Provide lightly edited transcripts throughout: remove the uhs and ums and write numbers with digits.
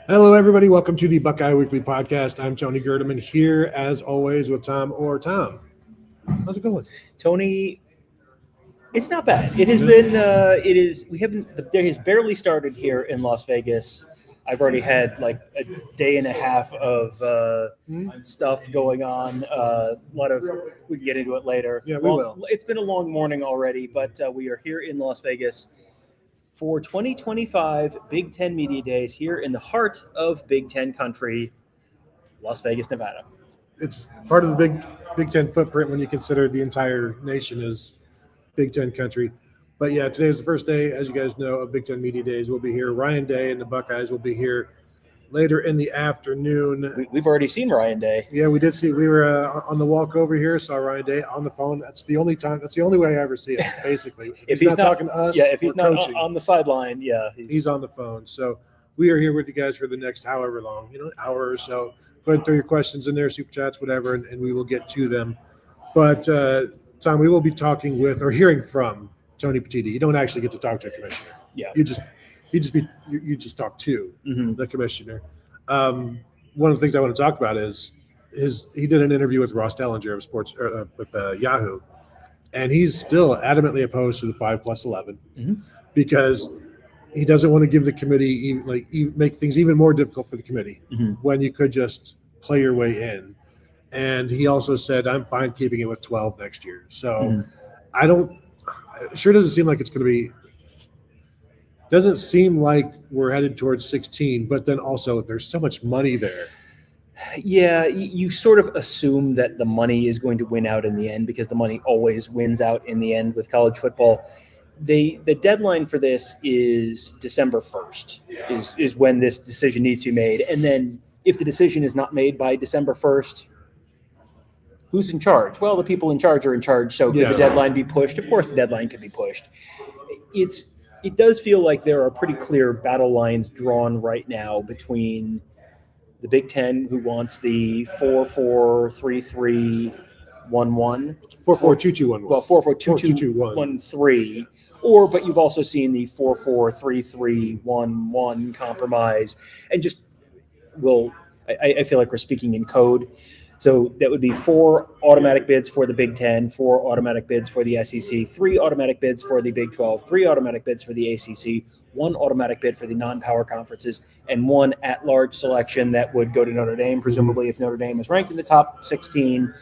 Hello, everybody. Welcome to the Buckeye Weekly Podcast. I'm Tony Gerdeman here, as always, with Tom Orr. Tom, how's it going? Tony, it's not bad. It has been. The day has barely started here in Las Vegas. I've already had like a day and a half of stuff going on. A lot of. We can get into it later. Yeah, we will. It's been a long morning already, but we are here in Las Vegas for 2025 Big Ten Media Days here in the heart of Big Ten country, Las Vegas, Nevada. It's part of the Big Ten footprint when you consider the entire nation is Big Ten country. But yeah, today is the first day, as you guys know, of Big Ten Media Days. We'll be here. Ryan Day and the Buckeyes will be here later in the afternoon. We've already seen Ryan Day. Yeah, we did see. We were on the walk over here, saw Ryan Day on the phone. That's the only time. That's the only way I ever see him, basically. If he's not talking to us, if he's not coaching, on the sideline, he's on the phone. So we are here with you guys for the next however long, hour or so. Go ahead and throw your questions in there, super chats, whatever, and we will get to them. But Tom, we will be talking with or hearing from Tony Petitti. You don't actually get to talk to a commissioner. Yeah, you just talk to the commissioner. One of the things I want to talk about is he did an interview with Ross Dellinger of Sports with Yahoo, and he's still adamantly opposed to the 5+11 because he doesn't want to give the committee make things even more difficult for the committee when you could just play your way in. And he also said, "I'm fine keeping it with 12 next year." So it sure doesn't seem like it's going to be. Doesn't seem like we're headed towards 16, but then also there's so much money there. Yeah, you sort of assume that the money is going to win out in the end because the money always wins out in the end with college football. The deadline for this is December 1st is when this decision needs to be made. And then if the decision is not made by December 1st, who's in charge? Well, the people in charge are in charge. So could the deadline be pushed? Of course the deadline could be pushed. It does feel like there are pretty clear battle lines drawn right now between the Big Ten, who wants the 4-4-3-3-1-1. 4-4-2-2-1-1. Well, 4-4-2-2-1-3. But you've also seen the 4-4-3-3-1-1 compromise. And I feel like we're speaking in code. So that would be 4 automatic bids for the Big Ten, 4 automatic bids for the SEC, 3 automatic bids for the Big 12, 3 automatic bids for the ACC, 1 automatic bid for the non-power conferences, and 1 at-large selection that would go to Notre Dame, presumably if Notre Dame is ranked in the top 16,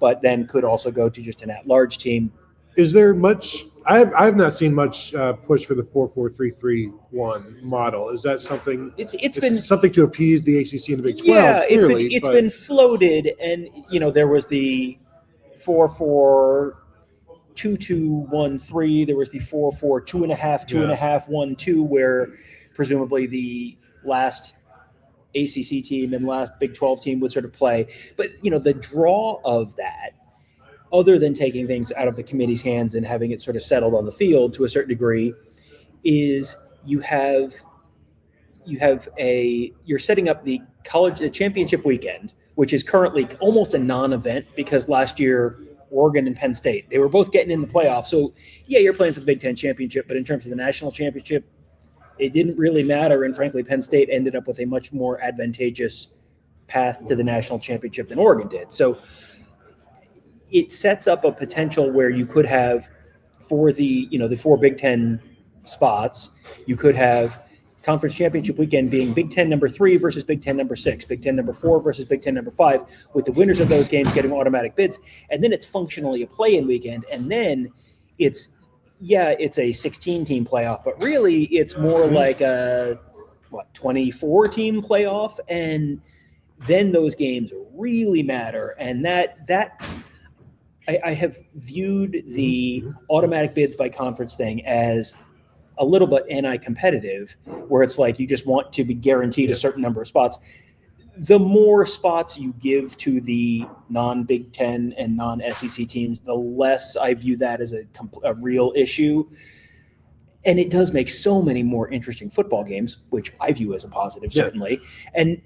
but then could also go to just an at-large team. Is there much – I've not seen much push for the 4-4-3-3-1 model. Is that something – it's been something to appease the ACC and the Big 12, yeah, clearly. It's been floated, and, there was the 4-4-2-2-1-3. There was the 4-4-2.5, 2.5-1-2, where presumably the last ACC team and last Big 12 team would sort of play. But, the draw of that, other than taking things out of the committee's hands and having it sort of settled on the field to a certain degree, is you're setting up the championship weekend, which is currently almost a non-event because last year Oregon and Penn State, they were both getting in the playoffs. So yeah, you're playing for the Big Ten championship, but in terms of the national championship, it didn't really matter. And frankly, Penn State ended up with a much more advantageous path to the national championship than Oregon did. So it sets up a potential where you could have, for the 4 Big Ten spots, you could have conference championship weekend being Big Ten number 3 versus Big Ten number 6, Big Ten number 4 versus Big Ten number 5, with the winners of those games getting automatic bids. And then it's functionally a play-in weekend. And then it's a 16-team playoff, but really it's more like a 24-team playoff. And then those games really matter. And that I have viewed the automatic bids by conference thing as a little bit anti-competitive, where it's like you just want to be guaranteed a certain number of spots. The more spots you give to the non-Big Ten and non-SEC teams, the less I view that as a real issue. And it does make so many more interesting football games, which I view as a positive, certainly. And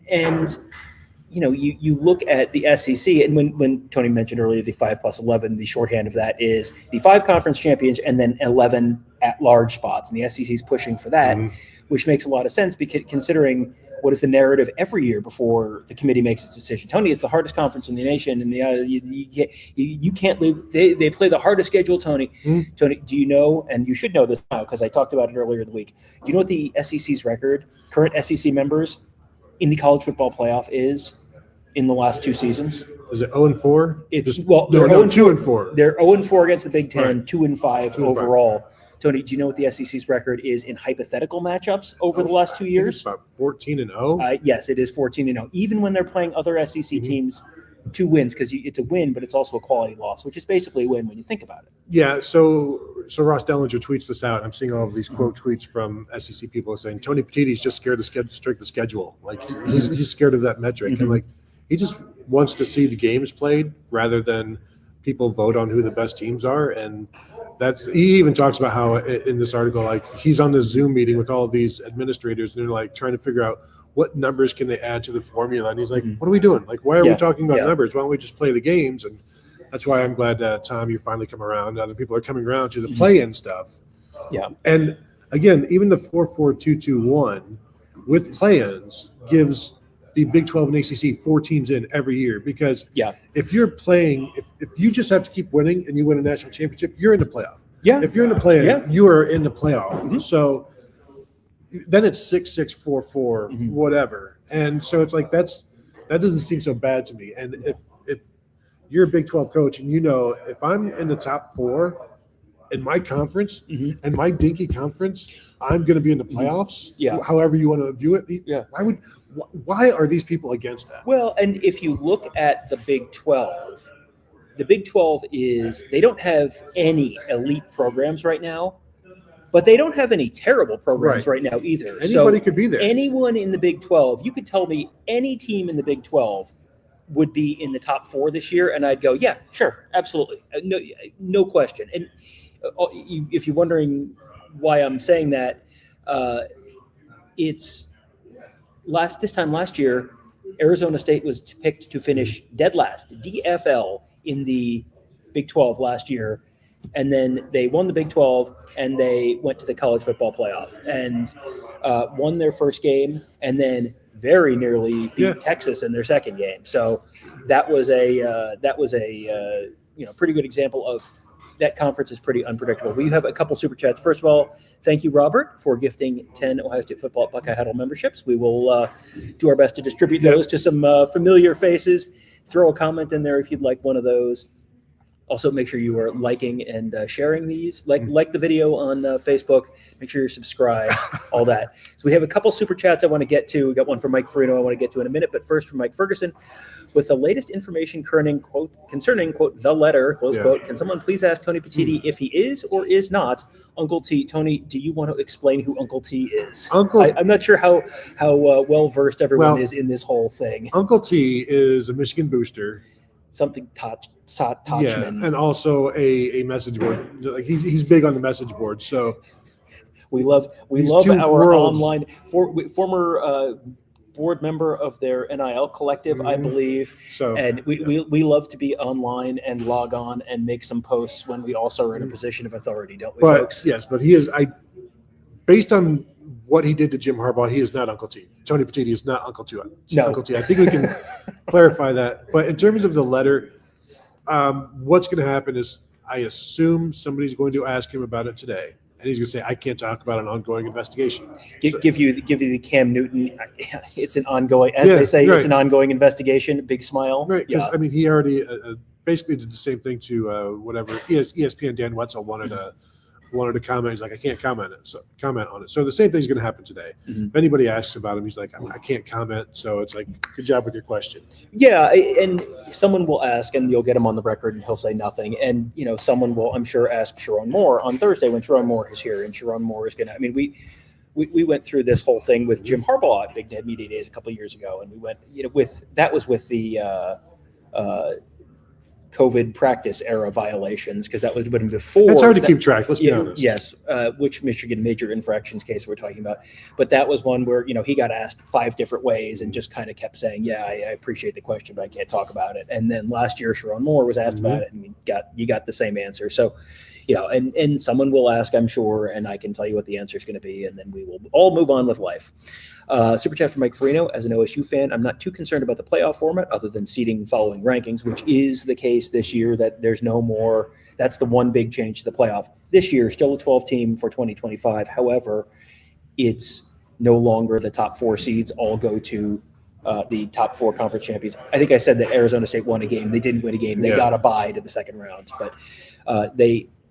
you look at the SEC, and when Tony mentioned earlier the 5+11, the shorthand of that is the 5 conference champions and then 11 at-large spots, and the SEC is pushing for that. which makes a lot of sense because considering what is the narrative every year before the committee makes its decision. Tony, it's the hardest conference in the nation, and you can't lose. They play the hardest schedule, Tony. Mm-hmm. Tony, do you know, and you should know this now because I talked about it earlier in the week, do you know what the SEC's record, current SEC members in the college football playoff is in the last 2 seasons? Is it 0-4? It's they're 2-4. They're 0-4 against the Big Ten, right. 2-5 overall. Tony, do you know what the SEC's record is in hypothetical matchups over the last 2 years? It's about 14-0. Yes, it is 14-0. Even when they're playing other SEC teams, 2 wins because it's a win, but it's also a quality loss, which is basically a win when you think about it. Yeah. So Ross Dellinger tweets this out. I'm seeing all of these quote tweets from SEC people saying Tony Petitti's just scared to strike the schedule. Like he's scared of that metric, Mm-hmm. and like he just wants to see the games played rather than people vote on who the best teams are. And he even talks about how in this article, like he's on this Zoom meeting with all of these administrators and they're like trying to figure out what numbers can they add to the formula. And he's like, what are we doing? Like, why are we talking about numbers? Why don't we just play the games? And that's why I'm glad that Tom, you finally come around. Other people are coming around to the play-in stuff. Yeah. And again, even the 4-4-2-2-1 with play-ins gives the Big 12 and ACC 4 teams in every year because if you're playing, if you just have to keep winning and you win a national championship, you're in the playoff. Yeah. If you're in the playoff, you are in the playoff. Mm-hmm. So then it's 6-6, 4-4, whatever. And so it's like that doesn't seem so bad to me. And if you're a Big 12 coach and you know if I'm in the top 4 in my conference and my dinky conference, I'm going to be in the playoffs. Yeah. However you want to view it. Yeah. Why are these people against that? Well, and if you look at the Big 12 they don't have any elite programs right now, but they don't have any terrible programs right now either. Anybody could be there. Anyone in the Big 12, you could tell me any team in the Big 12 would be in the top 4 this year, and I'd go, yeah, sure, absolutely. No question. And if you're wondering why I'm saying that, it's this time last year, Arizona State was picked to finish dead last, DFL, in the Big 12 last year. And then they won the Big 12 and they went to the college football playoff and won their first game and then very nearly beat Texas in their second game. So that was a pretty good example of that conference is pretty unpredictable. We have a couple super chats. First of all, thank you, Robert, for gifting 10 Ohio State football Buckeye Huddle memberships. We will do our best to distribute those to some familiar faces. Throw a comment in there if you'd like one of those. Also, make sure you are liking and sharing these. Like the video on Facebook. Make sure you're subscribed, all that. So we have a couple super chats I want to get to. We got one from Mike Farino I want to get to in a minute. But first from Mike Ferguson. With the latest information concerning, quote, the letter, close quote, can someone please ask Tony Petitti if he is or is not Uncle T? Tony, do you want to explain who Uncle T is? I'm not sure how well-versed everyone is in this whole thing. Uncle T is a Michigan booster. Something Tachman. Yeah, and also a message board. Like he's big on the message board. So we love our online former board member of their NIL collective, I believe. So and we love to be online and log on and make some posts when we also are in a position of authority, don't we, folks? Yes, but he is based on what he did to Jim Harbaugh, he is not Uncle T. Tony Petitti is not Uncle T. No. Uncle T. I think we can clarify that. But in terms of the letter, what's going to happen is I assume somebody's going to ask him about it today. And he's going to say, I can't talk about an ongoing investigation. Give you the Cam Newton. It's an ongoing, as they say, it's an ongoing investigation. Big smile. Right. Because, I mean, he already basically did the same thing to whatever ESPN Dan Wetzel wanted to comment. He's like, I can't comment on it. So the same thing's going to happen today. If anybody asks about him, he's like, I can't comment. So it's like, good job with your question. Yeah, and someone will ask, and you'll get him on the record, and he'll say nothing. And someone will, I'm sure, ask Sharon Moore on Thursday when Sharon Moore is here, and Sharon Moore is going to. I mean, we went through this whole thing with Jim Harbaugh at Big Ten Media Days a couple of years ago, and we went, with the COVID practice era violations, because that was before. It's hard to keep track. Let's be honest. Yes, which Michigan major infractions case we're talking about, but that was one where he got asked 5 different ways and just kind of kept saying, "Yeah, I appreciate the question, but I can't talk about it." And then last year, Sharon Moore was asked about it, and you got the same answer. So, and someone will ask, I'm sure, and I can tell you what the answer is going to be, and then we will all move on with life. Super chat from Mike Farino. As an OSU fan, I'm not too concerned about the playoff format other than seeding following rankings, which is the case this year, that there's no more. That's the one big change to the playoff. This year, still a 12-team for 2025. However, it's no longer the top 4 seeds all go to the top 4 conference champions. I think I said that Arizona State won a game. They didn't win a game. They got a bye to the second round. But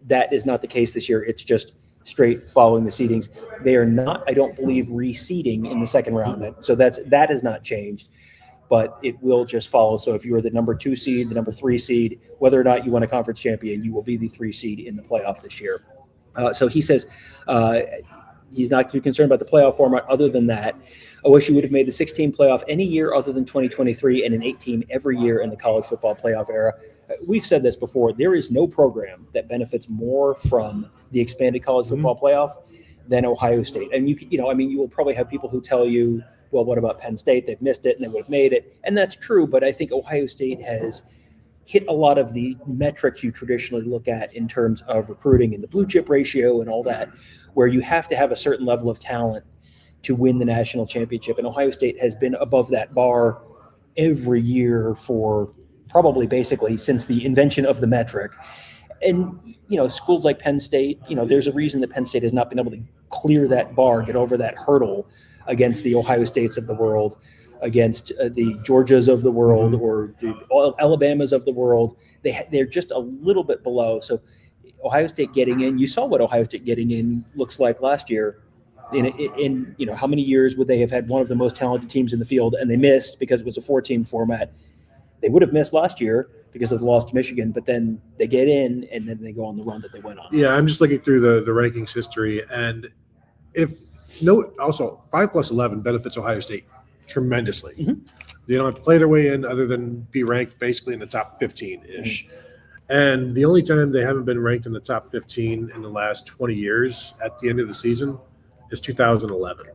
that is not the case this year. It's just straight following the seedings. They are not, I don't believe, reseeding in the second round. So that has not changed. But it will just follow. So if you are the number 2 seed, the number 3 seed, whether or not you won a conference champion, you will be the 3 seed in the playoff this year. So he says he's not too concerned about the playoff format. Other than that, OSU would have made the 16 playoff any year other than 2023 and an 8-team every year in the college football playoff era. We've said this before. There is no program that benefits more from the expanded college football playoff than Ohio State. And you will probably have people who tell you, well, what about Penn State? They've missed it and they would have made it. And that's true. But I think Ohio State has hit a lot of the metrics you traditionally look at in terms of recruiting and the blue chip ratio and all that, where you have to have a certain level of talent to win the national championship. And Ohio State has been above that bar every year for probably basically since the invention of the metric. And, schools like Penn State, there's a reason that Penn State has not been able to clear that bar, get over that hurdle against the Ohio States of the world, against the Georgias of the world, or the Alabamas of the world. They're just a little bit below. So Ohio State getting in, you saw what Ohio State getting in looks like last year. In how many years would they have had one of the most talented teams in the field, and they missed because it was a 4-team format? They would have missed last year because of the loss to Michigan, but then they get in and then they go on the run that they went on. Yeah, I'm just looking through the rankings history, and also 5+11 benefits Ohio State tremendously. They don't have to play their way in other than be ranked basically in the top 15-ish. And the only time they haven't been ranked in the top 15 in the last 20 years at the end of the season is 2011.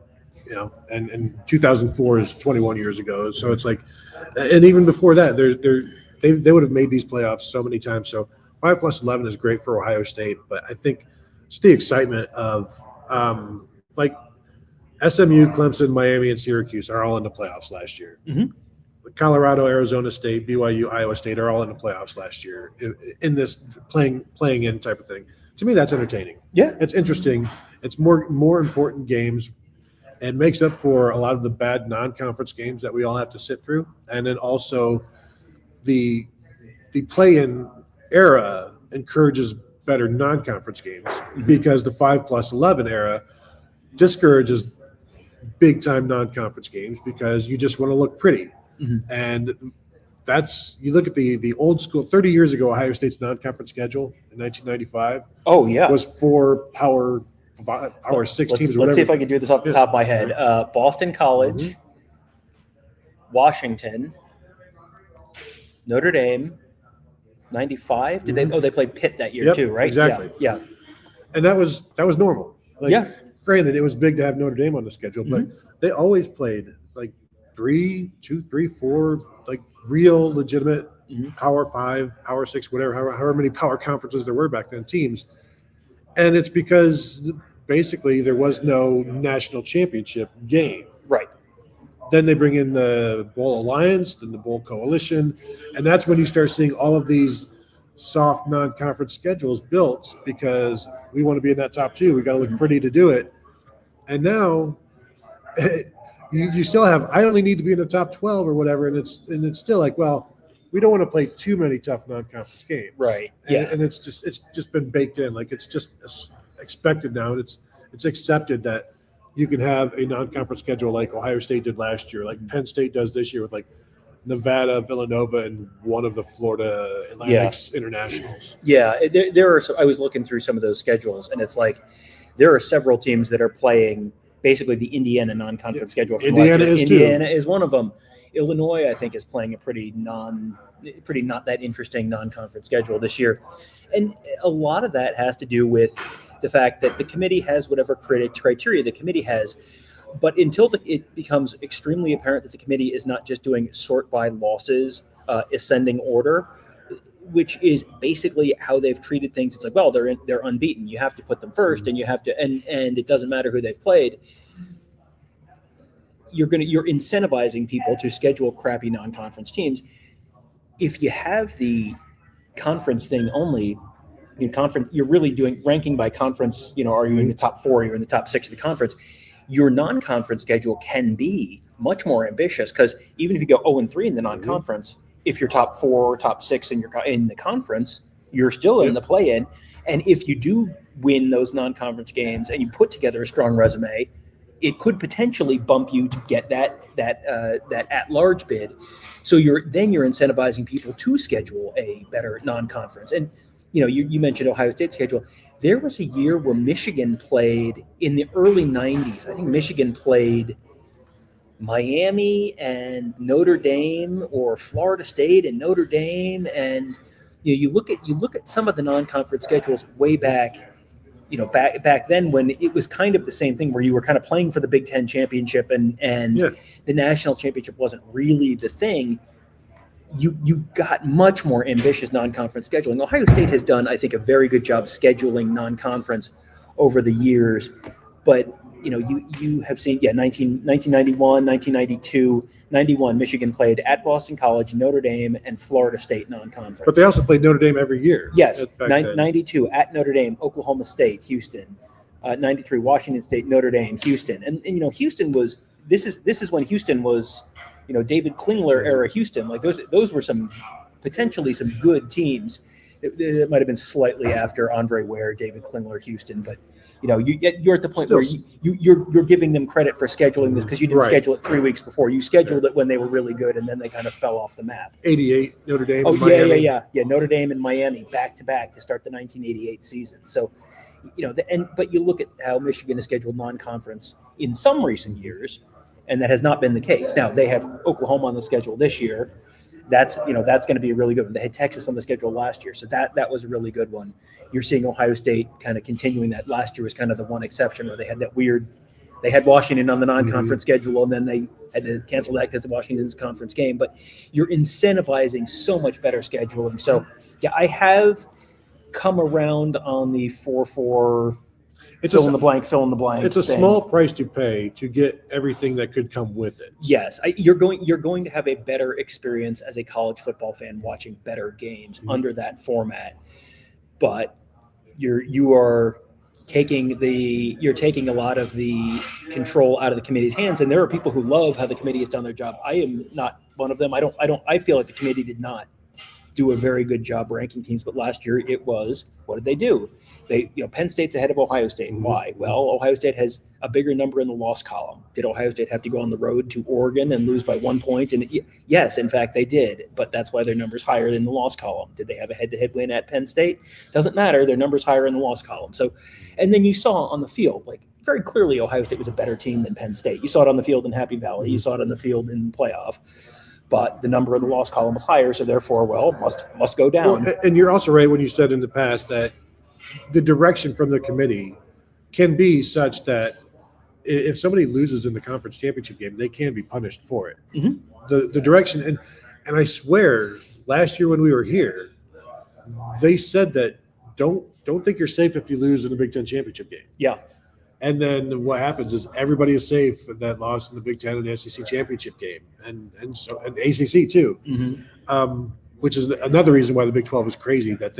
And 2004 is 21 years ago. So it's like, and even before that, they would have made these playoffs so many times. So 5+11 is great for Ohio State, but I think it's the excitement of like SMU, Clemson, Miami, and Syracuse are all in the playoffs last year. Colorado, Arizona State, BYU, Iowa State are all in the playoffs last year in this playing in type of thing. To me, that's entertaining. Yeah, it's interesting. It's more important games, and makes up for a lot of the bad non-conference games that we all have to sit through. And then also the play-in era encourages better non-conference games because the 5+11 era discourages big-time non-conference games because you just want to look pretty. And you look at the old school 30 years ago, Ohio State's non-conference schedule in 1995. Oh yeah, was 4 power 6 teams. Let's see if I can do this off the top of my head. Boston College, Washington, Notre Dame, 95. Did they? Oh, they played Pitt that year too, right? Exactly. Yeah. And that was normal. Granted, it was big to have Notre Dame on the schedule, but they always played like 3, 2, 3, 4, like real legitimate Power 5, Power 6, whatever, however many power conferences there were back then, teams. And it's because basically there was no national championship game. Right. Then they bring in the Bowl Alliance, then the Bowl Coalition, and that's when you start seeing all of these soft non-conference schedules built because we want to be in that top 2. We got to look pretty to do it. And now you still have, I only need to be in the top 12 or whatever, and it's still like, well, we don't want to play too many tough non-conference games. Right. And it's just been baked in. Like it's just expected now. And it's accepted that you can have a non-conference schedule like Ohio State did last year, like Penn State does this year with like Nevada, Villanova, and one of the Florida Atlantic's internationals. Yeah. There are. I was looking through some of those schedules, and it's like there are several teams that are playing basically the Indiana non-conference schedule. From Indiana is one of them. Illinois, I think, is playing a pretty not that interesting non-conference schedule this year. And a lot of that has to do with the fact that the committee has whatever criteria the committee has. But until it becomes extremely apparent that the committee is not just doing sort by losses, ascending order, which is basically how they've treated things. It's like, well, they're unbeaten. You have to put them first, and you have to, and it doesn't matter who they've played. You're incentivizing people to schedule crappy non-conference teams. If you have the conference thing only, you're really doing ranking by conference. Are you in the top 4? You're in the top 6 of the conference. Your non-conference schedule can be much more ambitious, because even if you go 0-3 in the non-conference, if you're top 4 or top 6 in the conference, you're still in the play-in. And if you do win those non-conference games and you put together a strong resume, it could potentially bump you to get that at-large bid. So you're incentivizing people to schedule a better non-conference. And you mentioned Ohio State's schedule. There was a year where Michigan played in the early 90s. I think Michigan played Miami and Notre Dame, or Florida State and Notre Dame. And you look at some of the non-conference schedules way back. Back then, when it was kind of the same thing, where you were kind of playing for the Big Ten championship, and the national championship wasn't really the thing. You got much more ambitious non-conference scheduling. Ohio State has done, I think, a very good job scheduling non-conference over the years. But you have seen, 1991, 1992, 91, Michigan played at Boston College, Notre Dame, and Florida State non-conference. But they also played Notre Dame every year. Yes, 92 at Notre Dame, Oklahoma State, Houston, 93 Washington State, Notre Dame, Houston, and Houston was this is when Houston was, David Klingler era Houston. Like those were potentially some good teams. It might have been slightly after Andre Ware, David Klingler, Houston, but you're at the point where you're giving them credit for scheduling this, because you didn't schedule it 3 weeks before. You scheduled it when they were really good, and then they kind of fell off the map. 88 Notre Dame. Oh, and Miami. yeah. Notre Dame and Miami back to back to start the 1988 season. So, but you look at how Michigan has scheduled non-conference in some recent years, and that has not been the case. Now they have Oklahoma on the schedule this year. That's going to be a really good one. They had Texas on the schedule last year, so that was a really good one. You're seeing Ohio State kind of continuing that. Last year was kind of the one exception where they had that weird. They had Washington on the non-conference schedule, and then they had to cancel that because of Washington's conference game. But you're incentivizing so much better scheduling. So, I have come around on the 4-4. Fill in the blank. It's a small price to pay to get everything that could come with it. Yes, you're going to have a better experience as a college football fan watching better games under that format. But you're taking a lot of the control out of the committee's hands, and there are people who love how the committee has done their job. I am not one of them. I feel like the committee did not do a very good job ranking teams, but last year it was, what did they do? Penn State's ahead of Ohio State. Why? Well, Ohio State has a bigger number in the loss column. Did Ohio State have to go on the road to Oregon and lose by 1 point? And yes, in fact, they did. But that's why their number's higher in the loss column. Did they have a head-to-head win at Penn State? Doesn't matter. Their number's higher in the loss column. So, and then you saw on the field, like very clearly, Ohio State was a better team than Penn State. You saw it on the field in Happy Valley. You saw it on the field in the playoff. But the number of the loss column was higher, so therefore, must go down. Well, and you're also right when you said in the past that the direction from the committee can be such that if somebody loses in the conference championship game, they can be punished for it. The direction, and I swear, last year when we were here, they said that don't think you're safe if you lose in the Big Ten championship game. Yeah. And then what happens is everybody is safe that lost in the Big Ten and the SEC championship game, and ACC too, which is another reason why the Big 12 is crazy, that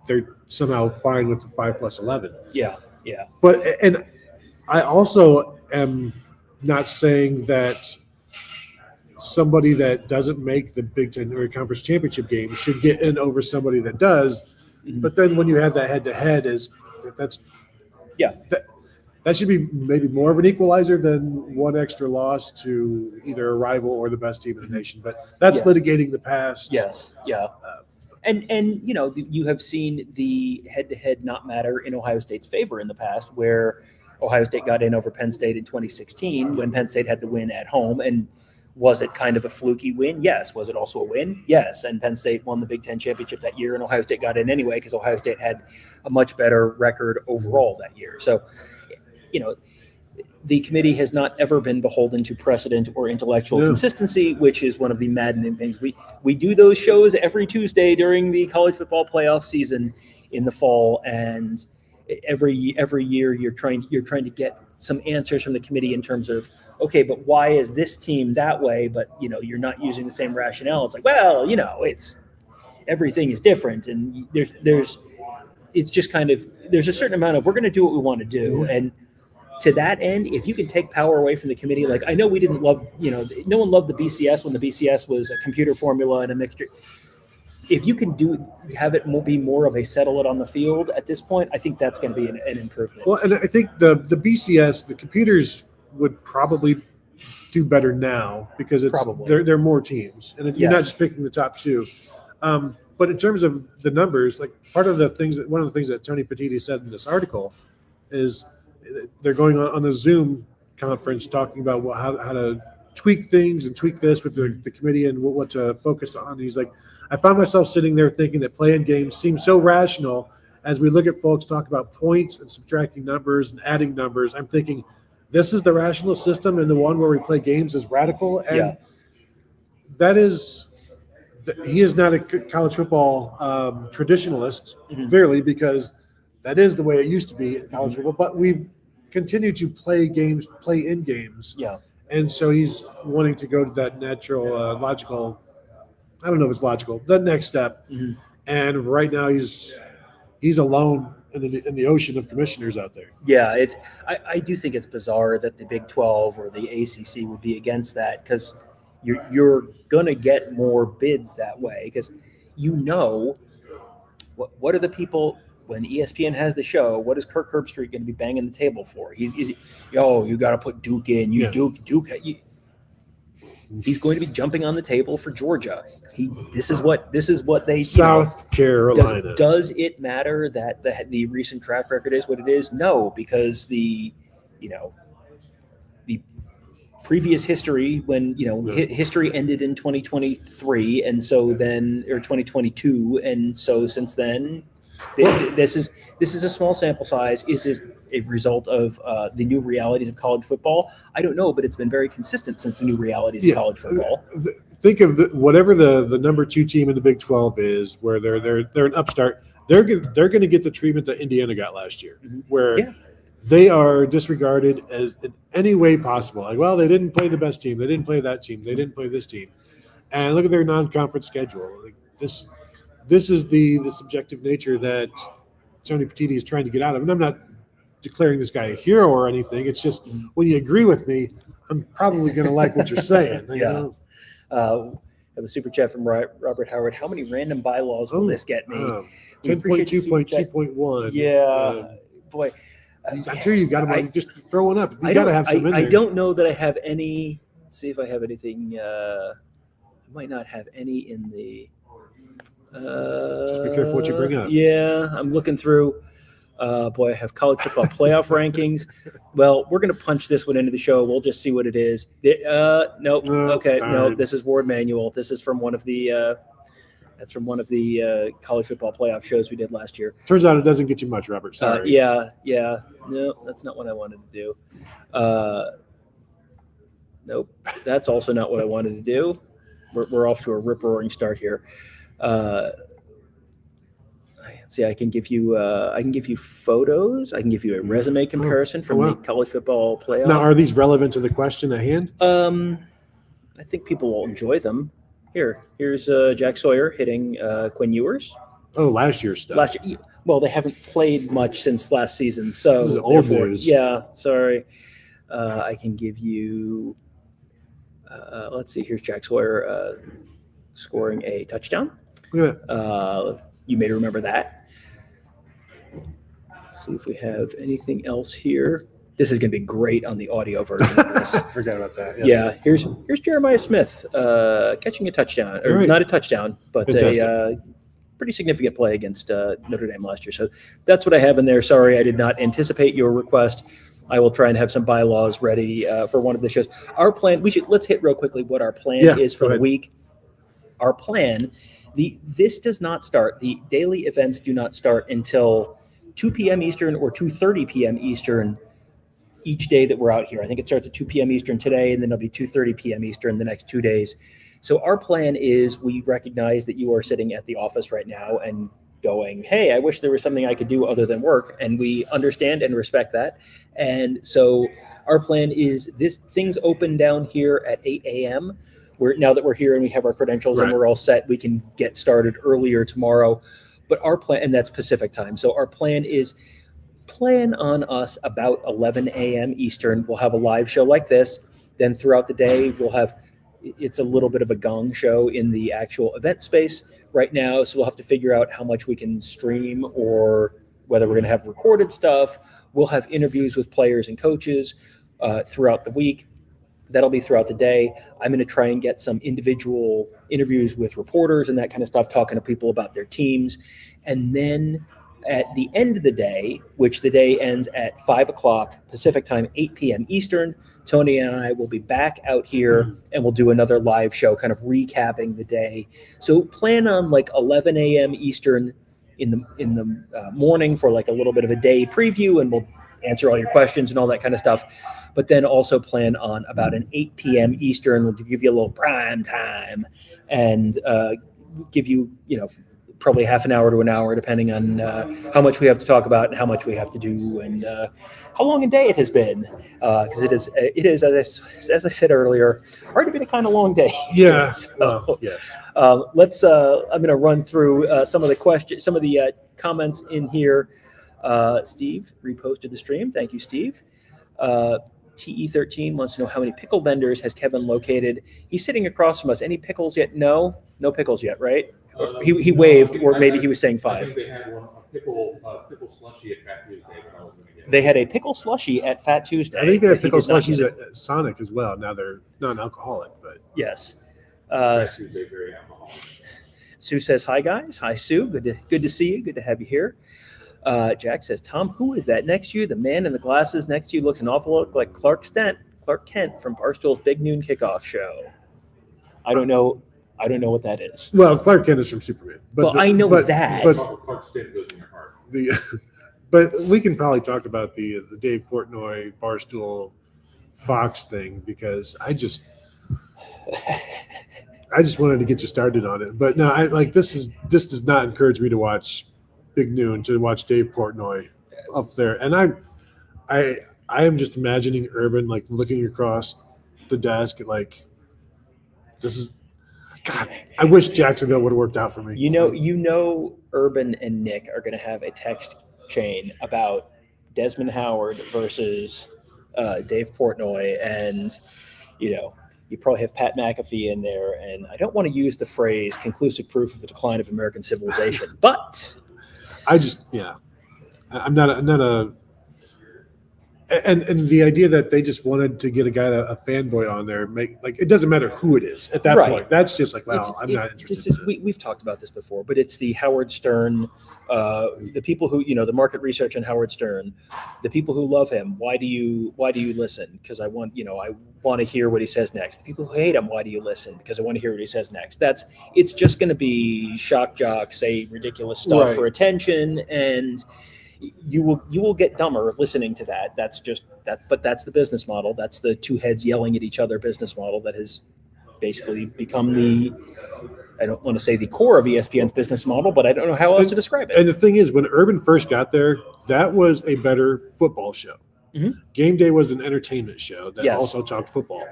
they're somehow fine with the 5+11. Yeah. But and I also am not saying that somebody that doesn't make the Big Ten or conference championship game should get in over somebody that does. But then when you have that head-to-head, that should be maybe more of an equalizer than one extra loss to either a rival or the best team in the nation. But that's litigating the past. Yes, yeah. And you have seen the head-to-head not matter in Ohio State's favor in the past, where Ohio State got in over Penn State in 2016 when Penn State had the win at home. And was it kind of a fluky win? Yes. Was it also a win? Yes. And Penn State won the Big Ten championship that year, and Ohio State got in anyway because Ohio State had a much better record overall that year. So, the committee has not ever been beholden to precedent or intellectual consistency, which is one of the maddening things. We do those shows every Tuesday during the college football playoff season in the fall, and every year you're trying to get some answers from the committee in terms of, okay, but why is this team that way? But you're not using the same rationale. It's like, well, it's everything is different, and it's just kind of, there's a certain amount of, we're going to do what we want to do, and to that end, if you can take power away from the committee, like I know we didn't love, no one loved the BCS when the BCS was a computer formula and a mixture. If you can have it be more of a settle it on the field at this point, I think that's going to be an improvement. Well, and I think the BCS, the computers would probably do better now because there are more teams, and you're not just picking the top two. But in terms of the numbers, like one of the things that Tony Petitti said in this article is they're going on a Zoom conference talking about how to tweak things and tweak this with the committee and what to focus on. He's like, I found myself sitting there thinking that playing games seems so rational as we look at folks talk about points and subtracting numbers and adding numbers. I'm thinking this is the rational system, and the one where we play games is radical. And that is – he is not a college football traditionalist, clearly, because that is the way it used to be in college football. But we've continued to play in games. Yeah. And so he's wanting to go to that natural, logical – I don't know if it's logical, the next step. Mm-hmm. And right now he's alone in the ocean of commissioners out there. Yeah, I do think it's bizarre that the Big 12 or the ACC would be against that, because you're going to get more bids that way, because what are the people when ESPN has the show, what is Kirk Herbstreit going to be banging the table for? You got to put Duke in. Duke. He's going to be jumping on the table for Georgia. This is what they South Carolina. Does it matter that the recent track record is what it is? No, because the previous history, when history ended in 2023, and so then, or 2022, and so since then. This is a small sample size. Is this a result of the new realities of college football? I don't know, but it's been very consistent since the new realities of college football. Think of whatever the number 2 team in the Big 12 is, where they're an upstart. They're going to get the treatment that Indiana got last year, where they are disregarded as in any way possible. Like, well, they didn't play the best team, they didn't play that team, they didn't play this team, and look at their non-conference schedule. Like This is the subjective nature that Tony Petitti is trying to get out of. And I'm not declaring this guy a hero or anything. It's just when you agree with me, I'm probably going to like what you're saying. You know? I have a super chat from Robert Howard. How many random bylaws will this get me? 10.2.2.1. Yeah, boy. I'm sure you've got them. Just throw one up. You got to have some in there. I don't know that I have any. Let's see if I have anything. I might not have any in the. Just be careful what you bring up. Yeah, I'm looking through. I have college football playoff rankings. Well, we're going to punch this one into the show. We'll just see what it is. Nope. Okay. No, this is Ward Manual. This is from one of the college football playoff shows we did last year. Turns out it doesn't get you much, Robert. Sorry. Yeah. No, that's not what I wanted to do. Nope. That's also not what I wanted to do. We're off to a rip-roaring start here. See, I can give you photos. I can give you a resume comparison from the college football playoff. Now, are these relevant to the question at hand? I think people will enjoy them. Here's Jack Sawyer hitting Quinn Ewers. Oh, last year's stuff. Last year, well, they haven't played much since last season, so this is old news. Yeah, sorry. I can give you. Let's see. Here's Jack Sawyer scoring a touchdown. Yeah. You may remember that. Let's see if we have anything else here. This is going to be great on the audio version of this. Forgot about that. Yes. Yeah. Here's Jeremiah Smith catching a touchdown, or not a touchdown, but fantastic. A pretty significant play against Notre Dame last year. So that's what I have in there. Sorry, I did not anticipate your request. I will try and have some bylaws ready for one of the shows. Our plan. Let's hit real quickly what our plan is for the week. Our plan. This does not start. The daily events do not start until 2 p.m. Eastern or 2:30 p.m. Eastern each day that we're out here. I think it starts at 2 p.m. Eastern today, and then it'll be 2:30 p.m. Eastern the next 2 days. So our plan is, we recognize that you are sitting at the office right now and going, hey, I wish there was something I could do other than work. And we understand and respect that. And so our plan is, things open down here at 8 a.m. Now that we're here and we have our credentials and we're all set, we can get started earlier tomorrow. But our plan, and that's Pacific time. So our plan is, plan on us about 11 a.m. Eastern. We'll have a live show like this. Then throughout the day, it's a little bit of a gong show in the actual event space right now. So we'll have to figure out how much we can stream, or whether we're going to have recorded stuff. We'll have interviews with players and coaches throughout the week. That'll be throughout the day. I'm going to try and get some individual interviews with reporters and that kind of stuff, talking to people about their teams. And then at the end of the day, which the day ends at 5 o'clock Pacific time, 8 p.m. Eastern, Tony and I will be back out here and we'll do another live show kind of recapping the day. So plan on like 11 a.m. Eastern in the morning for like a little bit of a day preview, and we'll answer all your questions and all that kind of stuff. But then also plan on about an 8 p.m. Eastern. We'll give you a little prime time and give you, probably half an hour to an hour, depending on how much we have to talk about and how much we have to do, and how long a day it has been. Because it is as I said earlier, already been a kind of long day. Yeah. So, yes. Let's. I'm going to run through some of the questions, some of the comments in here. Steve reposted the stream. Thank you, Steve. TE13 wants to know, how many pickle vendors has Kevin located? He's sitting across from us. Any pickles yet? No pickles yet, right? He waved, or maybe he was saying 5. I think they had a pickle slushy at Fat Tuesday, but I was going to get. They had a pickle slushy at Fat Tuesday. I think they have pickle slushies at Sonic as well. Now they're non-alcoholic, but yes. Fat Tuesday, very alcoholic. Sue says, hi guys. Hi Sue. Good to see you. Good to have you here. Jack says, Tom, who is that next to you? The man in the glasses next to you looks an awful lot like Clark Kent from Barstool's Big Noon Kickoff Show. I don't know what that is. Well, Clark Kent is from Superman. But I know that. But Clark's Kent goes in your heart. But we can probably talk about the Dave Portnoy Barstool Fox thing, because I just wanted to get you started on it. But no, this does not encourage me to watch Big Noon, to watch Dave Portnoy up there. And I am just imagining Urban like looking across the desk like, this is, God, I wish Jacksonville would have worked out for me. Urban and Nick are going to have a text chain about Desmond Howard versus Dave Portnoy, and you probably have Pat McAfee in there. And I don't want to use the phrase conclusive proof of the decline of American civilization, but I'm not a. And the idea that they just wanted to get a fanboy on there, it doesn't matter who it is at that point. That's just like, wow, I'm not interested. We've talked about this before, but it's the Howard Stern, the people who, the market research on Howard Stern, the people who love him. Why do you listen? Because I want to hear what he says next. The people who hate him, why do you listen? Because I want to hear what he says next. It's just going to be shock jock, say ridiculous stuff for attention, and you will get dumber listening to that. That's just that, but that's the business model. That's the two heads yelling at each other business model that has basically become I don't want to say the core of ESPN's business model, but I don't know how else to describe it. And the thing is, when Urban first got there, that was a better football show. Mm-hmm. Game Day was an entertainment show that also talked football.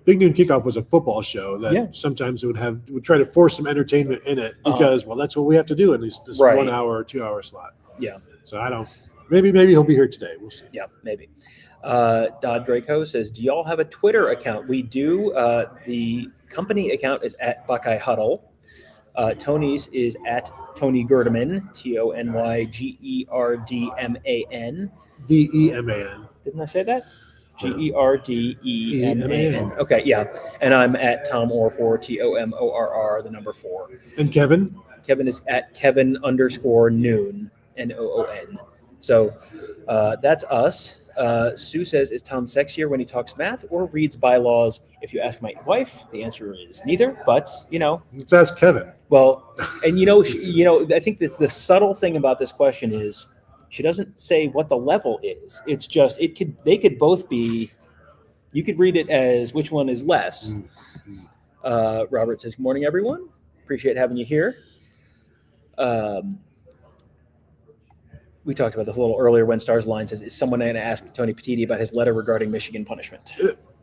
Big Noon Kickoff was a football show that sometimes would try to force some entertainment in it because, that's what we have to do in this 1 hour or 2 hour slot. Yeah. So maybe he'll be here today. We'll see. Yeah, maybe. Dodd Draco says, do y'all have a Twitter account? We do. The company account is at Buckeye Huddle. Tony's is at Tony Gerdeman, TonyGerdman. DEMAN. Didn't I say that? Gerdeman. Okay, yeah. And I'm at Tom Orr 4, TOMORR, the number 4. And Kevin? Kevin is at Kevin_Noon. NOON. So that's us. Sue says, is Tom sexier when he talks math or reads bylaws? If you ask my wife, the answer is neither, but let's ask Kevin. Well, and I think that the subtle thing about this question is She doesn't say what the level is. It's just they could both be. You could read it as which one is less. Robert says, "Good morning, everyone. Appreciate having you here." We talked about this a little earlier when Stars Line says, "Is someone going to ask Tony Petitti about his letter regarding Michigan punishment?"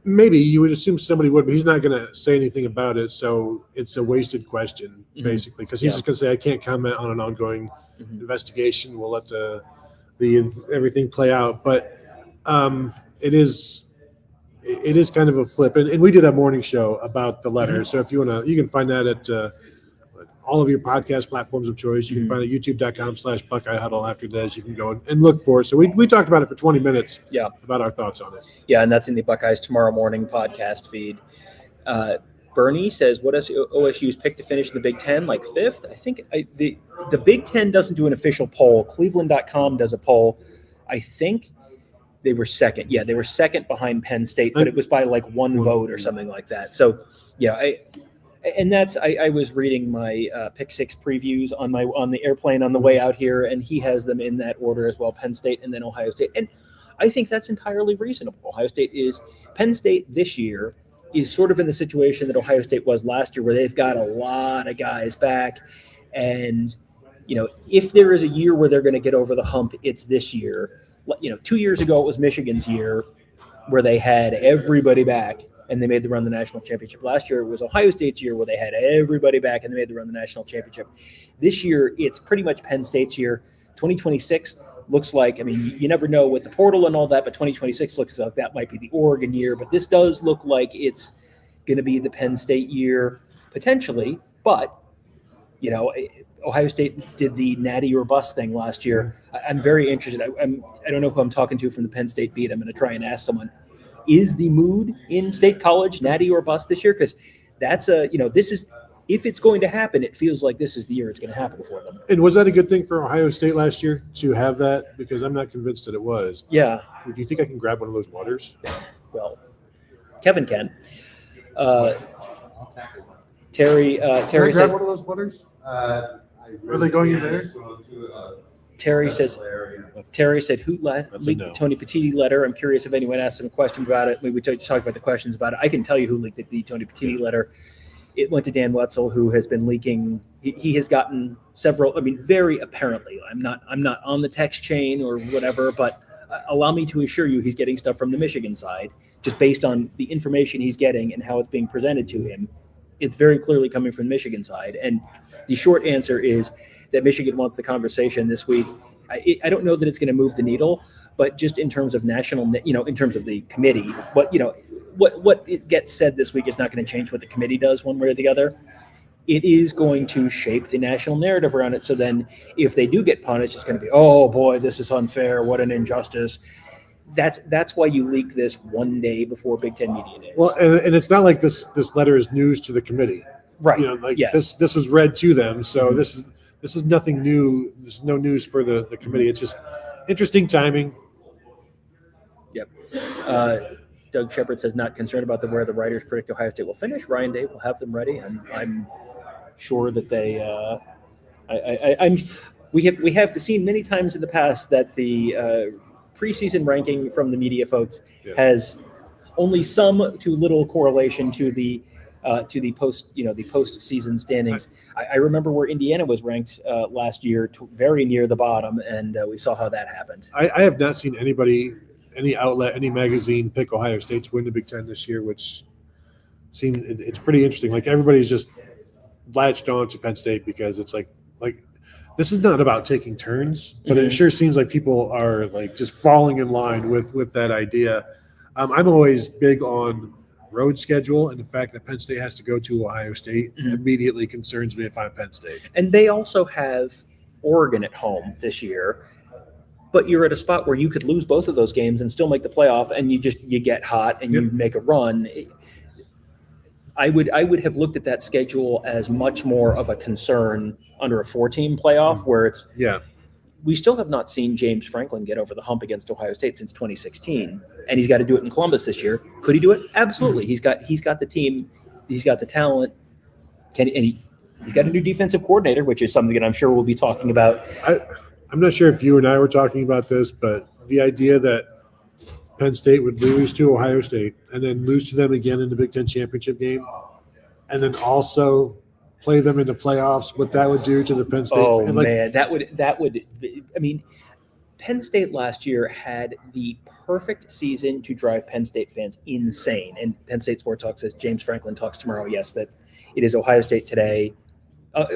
Maybe you would assume somebody would, but he's not going to say anything about it. So it's a wasted question, basically, because he's just going to say, "I can't comment on an ongoing investigation. We'll let the everything play out." But it is kind of a flip, and we did a morning show about the letter. So if you want to, you can find that at all of your podcast platforms of choice. You can find it at youtube.com/Buckeye Huddle. After this, you can go and look for it. So we talked about it for 20 minutes. Yeah, about our thoughts on it. Yeah, and that's in the Buckeyes Tomorrow Morning podcast feed. Bernie says, "What is OSU's pick to finish in the Big Ten? Like fifth? I think the Big Ten doesn't do an official poll. Cleveland.com does a poll. I think they were second. Yeah, they were second behind Penn State, but it was by like one vote or something like that. So, yeah, I was reading my Pick Six previews on the airplane on the way out here, and he has them in that order as well: Penn State and then Ohio State. And I think that's entirely reasonable. Penn State this year is sort of in the situation that Ohio State was last year, where they've got a lot of guys back, and if there is a year where they're going to get over the hump, it's this year. 2 years ago, it was Michigan's year where they had everybody back and they made the run the national championship. Last year, it was Ohio State's year where they had everybody back and they made the run the national championship. This year, it's pretty much Penn State's year. 2026 looks like, you never know with the portal and all that, but 2026 looks like that might be the Oregon year. But this does look like it's going to be the Penn State year, potentially. But, Ohio State did the natty or bust thing last year. I'm very interested. I don't know who I'm talking to from the Penn State beat. I'm going to try and ask someone, is the mood in State College natty or bust this year? Because that's this is, if it's going to happen, it feels like this is the year it's going to happen for them. And was that a good thing for Ohio State last year to have that? Because I'm not convinced that it was. Yeah. Do you think I can grab one of those waters? Well, Kevin can. Terry Can I grab says, one of those waters? Are they going in there? Terry said, who leaked the Tony Petitti letter? I'm curious if anyone asked him a question about it. We talked about the questions about it. I can tell you who leaked the Tony Petitti letter. It went to Dan Wetzel, who has been leaking. He has gotten several, very apparently. I'm not on the text chain or whatever, but allow me to assure you he's getting stuff from the Michigan side, just based on the information he's getting and how it's being presented to him. It's very clearly coming from the Michigan side. And the short answer is that Michigan wants the conversation this week. I don't know that it's going to move the needle, but just in terms of national, in terms of the committee, what it gets said this week is not going to change what the committee does one way or the other. It is going to shape the national narrative around it. So then if they do get punished, it's going to be, oh boy, this is unfair. What an injustice. That's why you leak this one day before Big Ten Media Days. Well, and it's not like this letter is news to the committee, right? This was read to them, so this is nothing new. There's no news for the committee. It's just interesting timing. Yep. Doug Shepard says not concerned about where the writers predict Ohio State will finish. Ryan Day will have them ready, and I'm sure that they. We have seen many times in the past that the preseason ranking from the media folks has only some to little correlation to the postseason standings. I remember where Indiana was ranked last year, very near the bottom, and we saw how that happened. I have not seen anybody, any outlet, any magazine pick Ohio State to win the Big Ten this year, which it's pretty interesting. Like everybody's just latched on to Penn State because it's like this is not about taking turns, but it sure seems like people are like just falling in line with that idea. I'm always big on road schedule, and the fact that Penn State has to go to Ohio State immediately concerns me if I'm Penn State. And they also have Oregon at home this year, but you're at a spot where you could lose both of those games and still make the playoff, and you get hot and you make a run. I would have looked at that schedule as much more of a concern under a 4-team playoff where it's we still have not seen James Franklin get over the hump against Ohio State since 2016, and he's got to do it in Columbus this year. Could he do it? Absolutely. He's got the team, he's got the talent. He's got a new defensive coordinator, which is something that I'm sure we'll be talking about I'm not sure if you and I were talking about this, but the idea that Penn State would lose to Ohio State and then lose to them again in the Big Ten championship game, and then also play them in the playoffs, what that would do to the Penn State. Oh, man, that would. I mean, Penn State last year had the perfect season to drive Penn State fans insane. And Penn State Sports Talk says James Franklin talks tomorrow. Yes, that it is Ohio State today,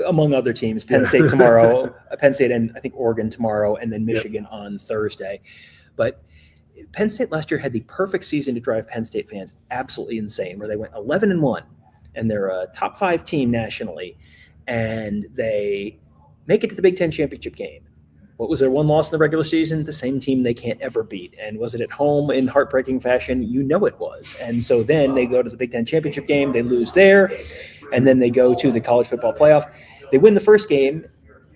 among other teams. Penn State tomorrow, Penn State and I think Oregon tomorrow, and then Michigan on Thursday. But Penn State last year had the perfect season to drive Penn State fans absolutely insane, where they went 11-1, and they're a top 5 team nationally, and they make it to the Big Ten championship game. What was their one loss in the regular season? The same team they can't ever beat. And was it at home in heartbreaking fashion? You know it was. And so then they go to the Big Ten championship game. They lose there. And then they go to the college football playoff. They win the first game,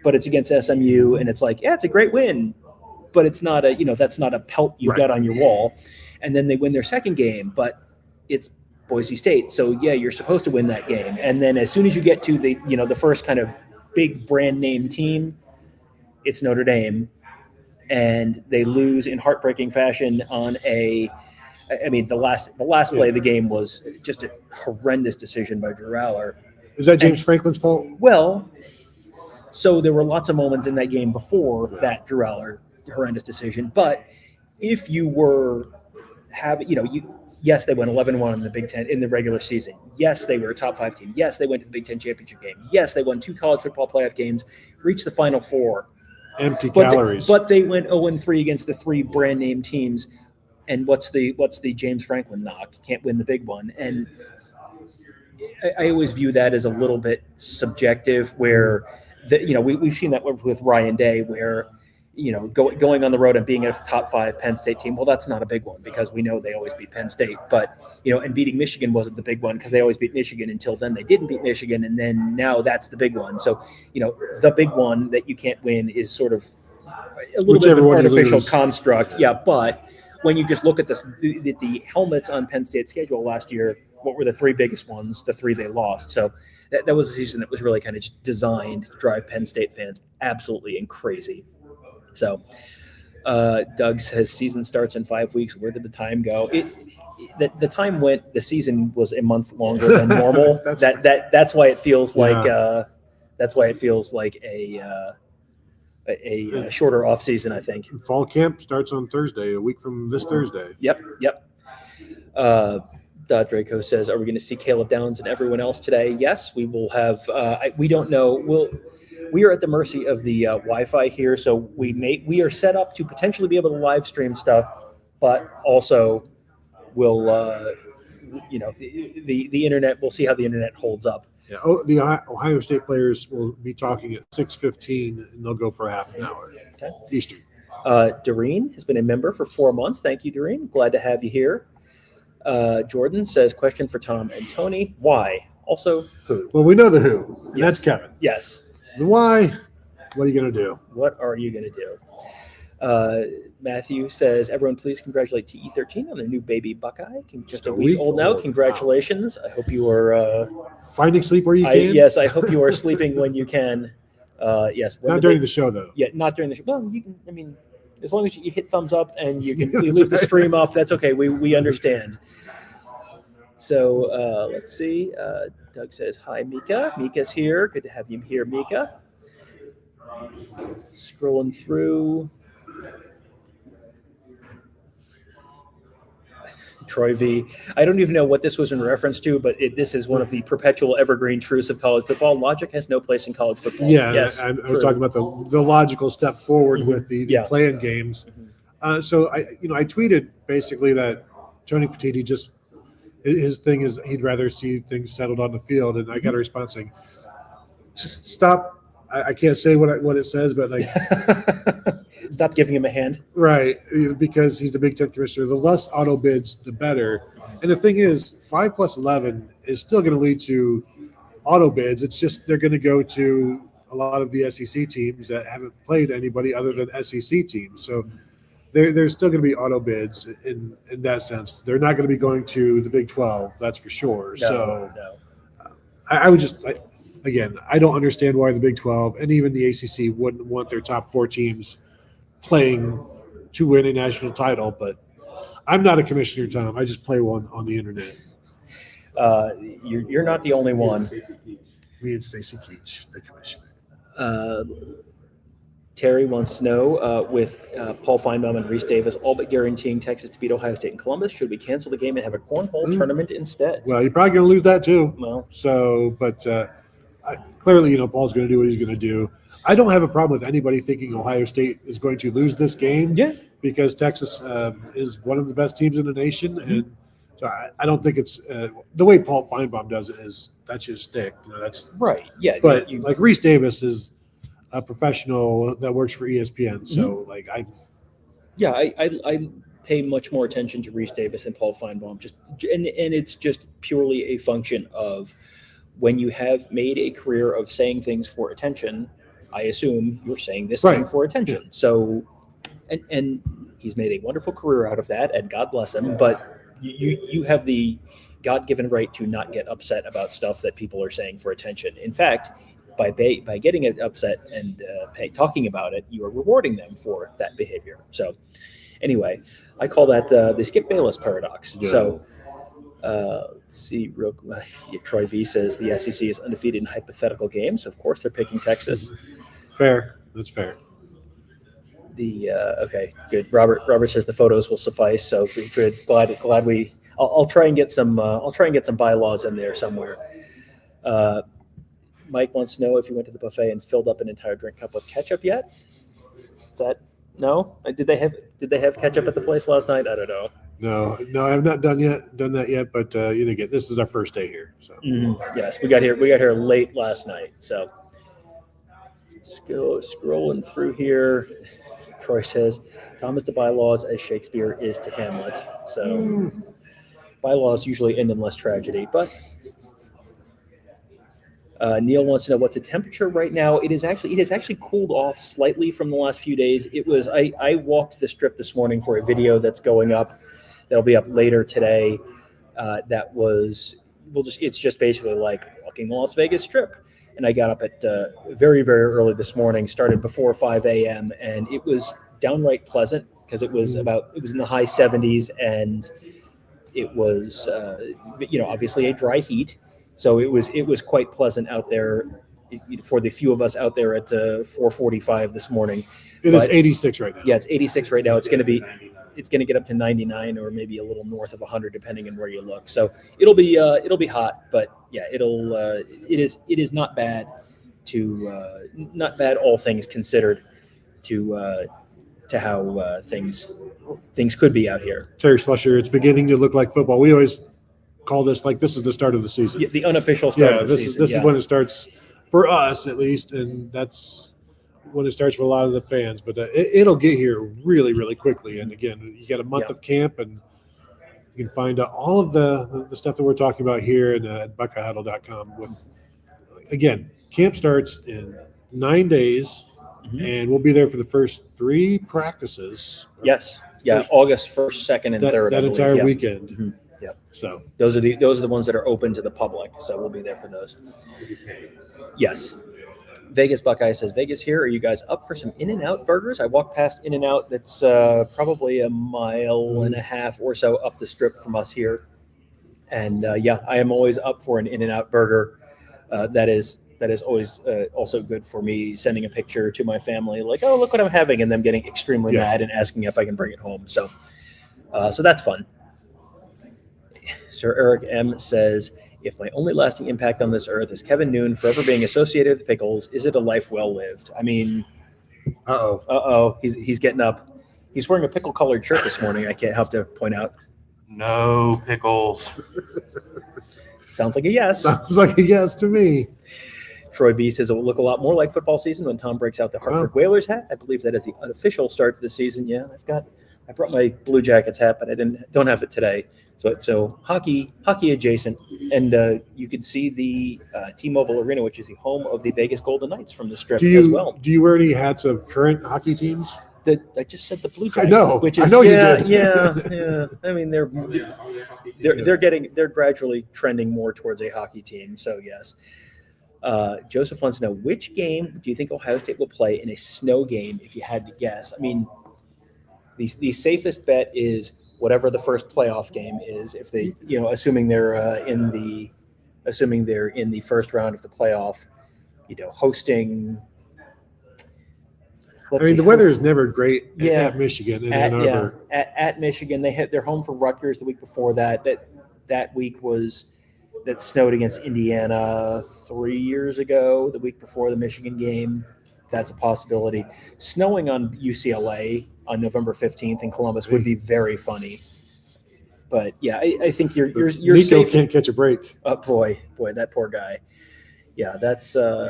but it's against SMU. And it's like, yeah, it's a great win. But it's not that's not a pelt you've got on your wall. And then they win their second game, but it's Boise State. So, yeah, you're supposed to win that game. And then as soon as you get to the first kind of big brand name team, it's Notre Dame, and they lose in heartbreaking fashion on the last play of the game was just a horrendous decision by Drew Aller. Is that James Franklin's fault? Well, so there were lots of moments in that game before that Drew Aller horrendous decision. But if you were yes, they went 11-1 in the Big Ten in the regular season. Yes, they were a top 5 team. Yes, they went to the Big Ten championship game. Yes, they won 2 college football playoff games, reached the Final Four. Empty calories. But they went 0-3 against the 3 brand name teams. And what's the James Franklin knock? Can't win the big one. And I always view that as a little bit subjective, where we've seen that with Ryan Day, where going on the road and being a top 5 Penn State team. Well, that's not a big one because we know they always beat Penn State. But and beating Michigan wasn't the big one because they always beat Michigan. Until then, they didn't beat Michigan, and then now that's the big one. So the big one that you can't win is sort of a little bit of an artificial construct. Yeah, but when you just look at the helmets on Penn State's schedule last year, what were the 3 biggest ones? The 3 they lost. So that was a season that was really kind of designed to drive Penn State fans absolutely and crazy. So Doug says season starts in 5 weeks. Where did the time go? The time went. The season was a month longer than normal. That's why it feels like a shorter off season, I think. Fall camp starts on Thursday, a week from this Thursday. Yep. Draco says, "Are we going to see Caleb Downs and everyone else today?" Yes, we will have. We don't know. We are at the mercy of the Wi-Fi here, so we are set up to potentially be able to live stream stuff, but also we'll the internet. We'll see how the internet holds up. Yeah. The Ohio State players will be talking at 6:15, and they'll go for half an hour. Okay. Eastern. Doreen has been a member for 4 months. Thank you, Doreen. Glad to have you here. Jordan says, question for Tom and Tony. Why? Also, who? Well, we know the who, and that's Kevin. Yes. The why, what are you going to do? What are you going to do? Matthew says, everyone please congratulate TE13 on their new baby Buckeye. Just a week old now. Congratulations. Wow. I hope you are finding sleep where you can. Yes, I hope you are sleeping when you can. Yes. Not during the show, though. Yeah, not during the show. Well, you can, as long as you hit thumbs up and you leave the stream up, that's okay. We understand. So let's see. Doug says, hi, Mika. Mika's here. Good to have you here, Mika. Scrolling through. Troy V. I don't even know what this was in reference to, but this is one of the perpetual evergreen truths of college football. Logic has no place in college football. Yeah, yes, I was talking about the logical step forward with the play-in games. So I tweeted basically that Tony Petitti just his thing is he'd rather see things settled on the field, and I got a response saying, "Just stop." I can't say what it says, but like, stop giving him a hand. Right, because he's the Big Ten commissioner. The less auto bids, the better. And the thing is, 5 + 11 is still going to lead to auto bids. It's just they're going to go to a lot of the SEC teams that haven't played anybody other than SEC teams. So there's still going to be auto bids in that sense. They're not going to be going to the Big 12, that's for sure. No. I would just again, I don't understand why the Big 12 and even the ACC wouldn't want their top 4 teams playing to win a national title. But I'm not a commissioner, Tom. I just play one on the internet. You're not the only one. Me and Stacey Keach, the commissioner. Terry wants to know, with Paul Feinbaum and Reese Davis all but guaranteeing Texas to beat Ohio State and Columbus, should we cancel the game and have a cornhole tournament instead? Well, you're probably going to lose that too. Well, so, but clearly, Paul's going to do what he's going to do. I don't have a problem with anybody thinking Ohio State is going to lose this game. Yeah. Because Texas is one of the best teams in the nation, and so I don't think it's the way Paul Feinbaum does it is that's his stick. That's right. Yeah. But like Reese Davis is a professional that works for ESPN, so I pay much more attention to Reese Davis than Paul Feinbaum. And it's just purely a function of when you have made a career of saying things for attention. I assume you're saying this thing for attention. Yeah. So. And he's made a wonderful career out of that, and God bless him. But you have the God-given right to not get upset about stuff that people are saying for attention. In fact, by getting it upset and talking about it, you are rewarding them for that behavior. So, anyway, I call that the Skip Bayless paradox. Yeah. So, let's see. Troy V says the SEC is undefeated in hypothetical games. Of course, they're picking Texas. Fair. That's fair. Okay, good. Robert says the photos will suffice. So good. Glad we. I'll try and get some. I'll try and get some bylaws in there somewhere. Mike wants to know if you went to the buffet and filled up an entire drink cup with ketchup yet. Is that no? Did they have ketchup at the place last night? I don't know. No, I have not done that yet. But again, this is our first day here. So yes, we got here late last night. So let's go scrolling through here. Troy says, Tom is to bylaws as Shakespeare is to Hamlet. So bylaws usually end in less tragedy. But Neil wants to know what's the temperature right now. It has actually cooled off slightly from the last few days. It was I walked the strip this morning for a video that's going up. That'll be up later today. It's just basically like walking the Las Vegas Strip. And I got up at very, very early this morning, started before 5 a.m., and it was downright pleasant because it was in the high 70s, and it was, obviously a dry heat. So it was quite pleasant out there for the few of us out there at 4:45 this morning. It is 86 right now. Yeah, it's 86 right now. It's going to get up to 99 or maybe a little north of 100 depending on where you look. So it'll be hot, but yeah, it is not bad all things considered to how things could be out here. Terry Slusher, it's beginning to look like football. We always call this like this is the start of the season. Yeah, the unofficial start of the season. This is when it starts for us at least, and that's when it starts for a lot of the fans, but it'll get here really, really quickly. And again, you got a month of camp, and you can find out all of the stuff that we're talking about here at BuckeyeHuddle.com. With again, camp starts in 9 days, and we'll be there for the first 3 practices. Yes, August 1st, 2nd, and 3rd. That entire weekend. Mm-hmm. Yep. So those are the ones that are open to the public. So we'll be there for those. Yes. Vegas Buckeye says, Vegas here. Are you guys up for some In-N-Out burgers? I walked past In-N-Out that's probably a mile and a half or so up the strip from us here. And I am always up for an In-N-Out burger. That is always also good for me, sending a picture to my family like, oh, look what I'm having, and them getting extremely mad and asking if I can bring it home. So that's fun. Sir Eric M. says, if my only lasting impact on this earth is Kevin Noon forever being associated with Pickles, is it a life well lived? I mean, he's getting up. He's wearing a pickle-colored shirt this morning. I can't have to point out. No Pickles. Sounds like a yes. Sounds like a yes to me. Troy B says it will look a lot more like football season when Tom breaks out the Hartford Whalers hat. I believe that is the unofficial start to the season. Yeah, I brought my Blue Jackets hat, but I don't have it today. So hockey adjacent, and you can see the T-Mobile Arena, which is the home of the Vegas Golden Knights, from the strip as well. Do you wear any hats of current hockey teams? I just said the Blue Jackets. I know. Which is, I know you did. Yeah. I mean, they're gradually trending more towards a hockey team. So yes. Joseph wants to know, which game do you think Ohio State will play in a snow game if you had to guess? I mean, the safest bet is whatever the first playoff game is, if they, assuming they're in the first round of the playoff, hosting. The weather is never great at Michigan in Ann Arbor. At Michigan, they're home for Rutgers the week before that. That week that snowed against Indiana 3 years ago, the week before the Michigan game. That's a possibility. Snowing on UCLA on November 15th in Columbus would be very funny. But yeah, I think you're Nico safe. Can't catch a break. Oh, boy, that poor guy. Yeah, that's probably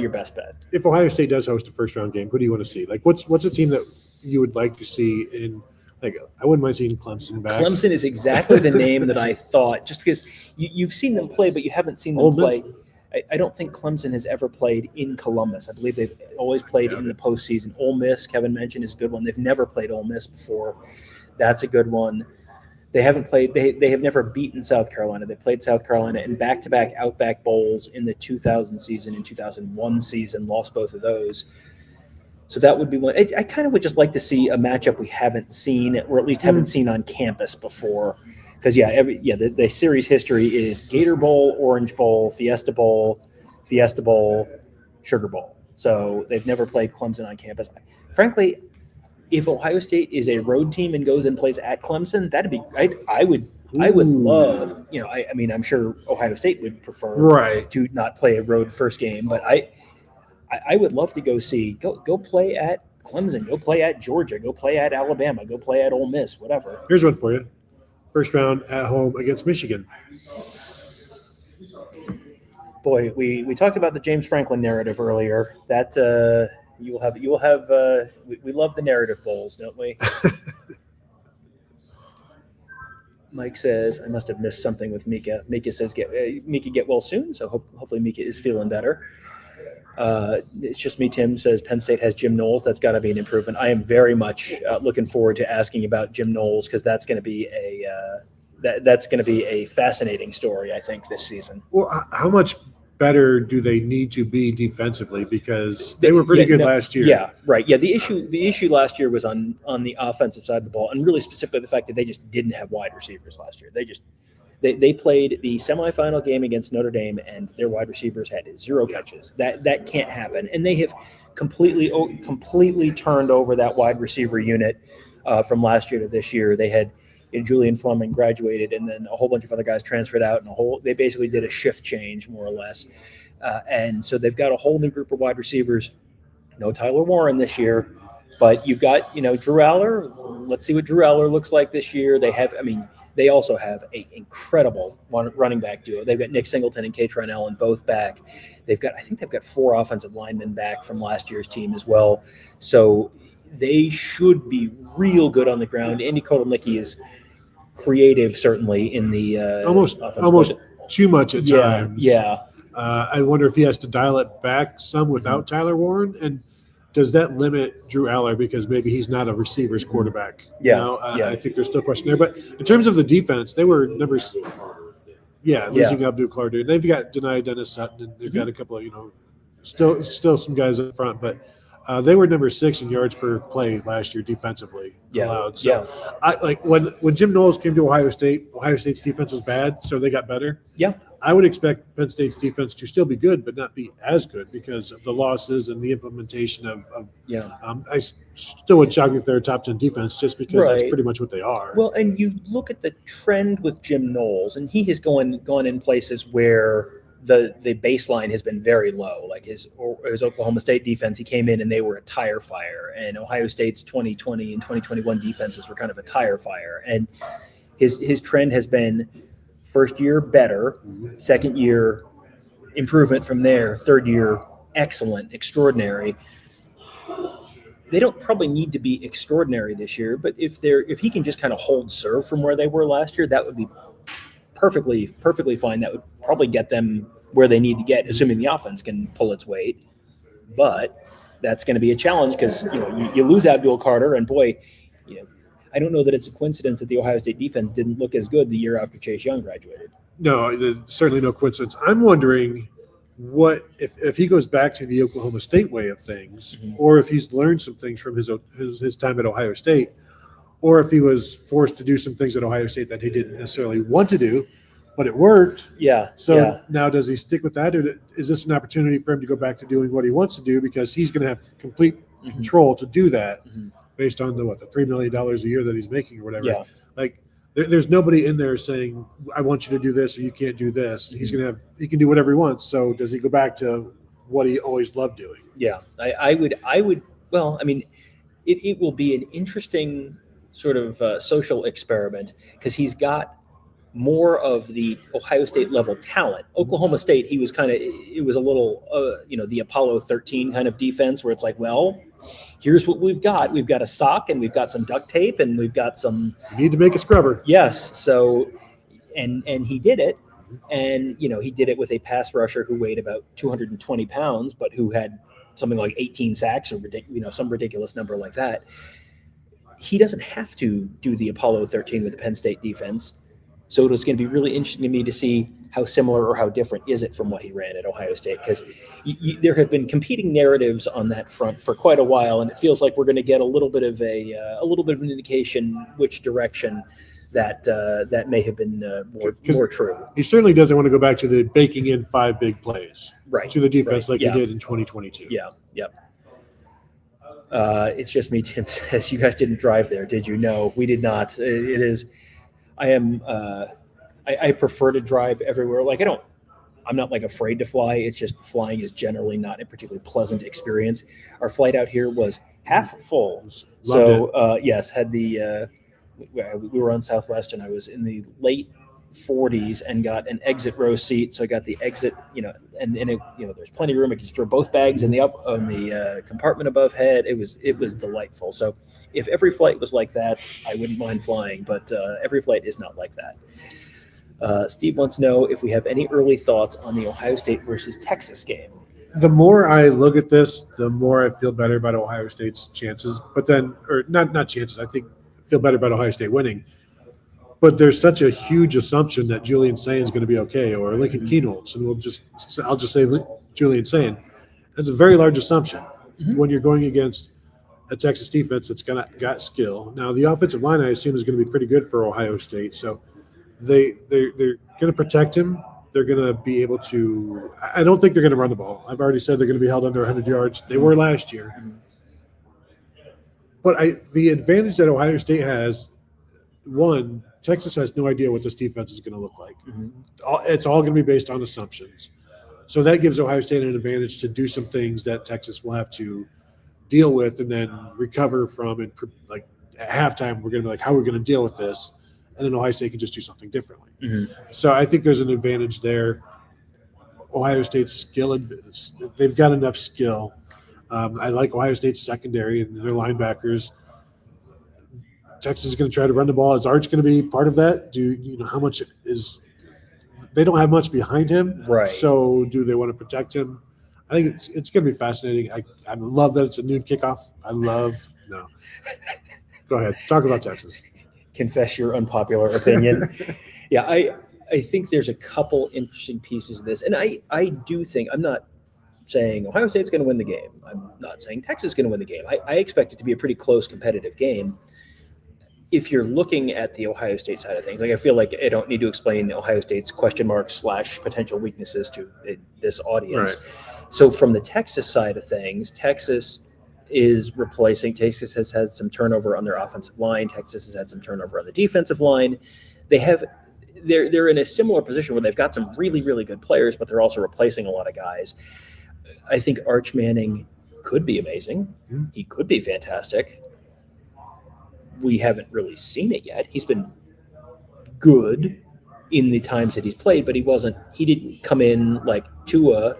your best bet. If Ohio State does host a first round game, who do you want to see? Like, what's a team that you would like to see in? Like, I wouldn't mind seeing Clemson back. Clemson is exactly the name that I thought, just because you've seen them play, but you haven't seen them play. I don't think Clemson has ever played in Columbus. I believe they've always played in the postseason. Ole Miss, Kevin mentioned, is a good one. They've never played Ole Miss before. That's a good one. They haven't played. They have never beaten South Carolina. They played South Carolina in back-to-back Outback Bowls in the 2000 season and 2001 season. Lost both of those. So that would be one. I kind of would just like to see a matchup we haven't seen, or at least haven't seen on campus before. Because the series history is Gator Bowl, Orange Bowl, Fiesta Bowl, Sugar Bowl. So they've never played Clemson on campus. Frankly, if Ohio State is a road team and goes and plays at Clemson, that'd be. I would love. I'm sure Ohio State would prefer to not play a road first game, but I would love to go play at Clemson, go play at Georgia, go play at Alabama, go play at Ole Miss, whatever. Here's one for you. First round at home against Michigan. Boy, we talked about the James Franklin narrative earlier. That you will have. We love the narrative bowls, don't we? Mike says, I must have missed something with Mika. Mika says, Mika get well soon. So hopefully Mika is feeling better. It's just me. Tim says Penn State has Jim Knowles. That's got to be an improvement. I am very much looking forward to asking about Jim Knowles, because that's going to be a fascinating story, I think, this season. Well, how much better do they need to be defensively? Because they were pretty good last year. Yeah, right. Yeah, the issue last year was on the offensive side of the ball, and really specifically the fact that they just didn't have wide receivers last year. They played the semifinal game against Notre Dame, and their wide receivers had 0 catches. That can't happen. And they have completely turned over that wide receiver unit from last year to this year. They had Julian Fleming graduated, and then a whole bunch of other guys transferred out, and they basically did a shift change, more or less. And so they've got a whole new group of wide receivers. No Tyler Warren this year, but you've got Drew Aller. Let's see what Drew Aller looks like this year. They also have an incredible running back duo. They've got Nick Singleton and Katron Allen both back. I think they've got 4 offensive linemen back from last year's team as well. So they should be real good on the ground. Andy Kotelnicki is creative, certainly, in the almost too much at times. Yeah. I wonder if he has to dial it back some without Tyler Warren, and does that limit Drew Aller because maybe he's not a receivers quarterback? I think there's still a question there. But in terms of the defense, they were numbers. Losing Abdul Clark. They've got Denai Dennis Sutton, and they've got a couple of still some guys up front, but they were number 6 in yards per play last year defensively allowed. So I like when Jim Knowles came to Ohio State's defense was bad, so they got better. Yeah. I would expect Penn State's defense to still be good, but not be as good because of the losses and the implementation of I still would shock me if they're a top 10 defense, just because that's pretty much what they are. Well, and you look at the trend with Jim Knowles, and he has gone in places where the baseline has been very low. Like his Oklahoma State defense, he came in and they were a tire fire, and Ohio State's 2020 and 2021 defenses were kind of a tire fire. And his trend has been first year better, second year improvement from there, third year excellent, extraordinary. They don't probably need to be extraordinary this year, but if he can just kind of hold serve from where they were last year, that would be perfectly fine. That would probably get them where they need to get, assuming the offense can pull its weight. But that's going to be a challenge because you lose Abdul Carter, and boy, I don't know that it's a coincidence that the Ohio State defense didn't look as good the year after Chase Young graduated. No, certainly no coincidence. I'm wondering what if he goes back to the Oklahoma State way of things, or if he's learned some things from his time at Ohio State, or if he was forced to do some things at Ohio State that he didn't necessarily want to do, but it worked. Yeah. So now does he stick with that, or is this an opportunity for him to go back to doing what he wants to do, because he's going to have complete control to do that based on the $3 million a year that he's making or whatever. Yeah. Like there's nobody in there saying, I want you to do this or you can't do this. He can do whatever he wants. So does he go back to what he always loved doing? Yeah, I would. Well, I mean, it will be an interesting sort of social experiment, because he's got more of the Ohio State level talent. Oklahoma State, he was it was a little, the Apollo 13 kind of defense, where it's like, well, here's what we've got. We've got a sock, and we've got some duct tape, and we've got some. You need to make a scrubber. Yes. So, and he did it. And, he did it with a pass rusher who weighed about 220 pounds, but who had something like 18 sacks or, some ridiculous number like that. He doesn't have to do the Apollo 13 with the Penn State defense. So it was going to be really interesting to me to see how similar or how different is it from what he ran at Ohio State, because there have been competing narratives on that front for quite a while, and it feels like we're going to get a little bit of an indication which direction that may have been more true. He certainly doesn't want to go back to the baking in 5 big plays to the defense like he did in 2022. Yeah, yep. It's just me. Tim says, you guys didn't drive there, did you? No, we did not. It is. I prefer to drive everywhere. Like I'm not like afraid to fly. It's just flying is generally not a particularly pleasant experience. Our flight out here was half full. Yes, had the. We were on Southwest, and I was in the late 40s and got an exit row seat. So I got the exit, and it, there's plenty of room. I could just throw both bags in the compartment above head. It was delightful. So if every flight was like that, I wouldn't mind flying, but every flight is not like that. Steve wants to know if we have any early thoughts on the Ohio State versus Texas game. The more I look at this, the more I feel better about Ohio State's chances. But then, or not chances, I think feel better about Ohio State winning. But there's such a huge assumption that Julian Sayin is going to be okay, or Lincoln Knowles, and I'll just say Julian Sayin. That's a very large assumption when you're going against a Texas defense that's got skill. Now the offensive line, I assume, is going to be pretty good for Ohio State, so they're going to protect him. They're going to be able to. I don't think they're going to run the ball. I've already said they're going to be held under 100 yards. They were last year. But the advantage that Ohio State has, one, Texas has no idea what this defense is going to look like. It's all going to be based on assumptions. So that gives Ohio State an advantage to do some things that Texas will have to deal with and then recover from. And like at halftime, we're going to be like, how are we going to deal with this? And then Ohio State can just do something differently. So I think there's an advantage there. Ohio State's skill, they've got enough skill. I like Ohio State's secondary and their linebackers. Texas is going to try to run the ball. Is Arch going to be part of that? How much is – they don't have much behind him. Right. So do they want to protect him? I think it's going to be fascinating. I love that it's a noon kickoff. No. Go ahead. Talk about Texas. Confess your unpopular opinion. Yeah, I think there's a couple interesting pieces of this. And I do think – I'm not saying Ohio State's going to win the game. I'm not saying Texas is going to win the game. I expect it to be a pretty close competitive game. If you're looking at the Ohio State side of things, like I feel like I don't need to explain Ohio State's question marks / potential weaknesses to this audience. Right. So from the Texas side of things, Texas has had some turnover on their offensive line. Texas has had some turnover on the defensive line. They're in a similar position where they've got some really, really good players, but they're also replacing a lot of guys. I think Arch Manning could be amazing. He could be fantastic. We haven't really seen it yet. He's been good in the times that he's played, but he didn't come in like Tua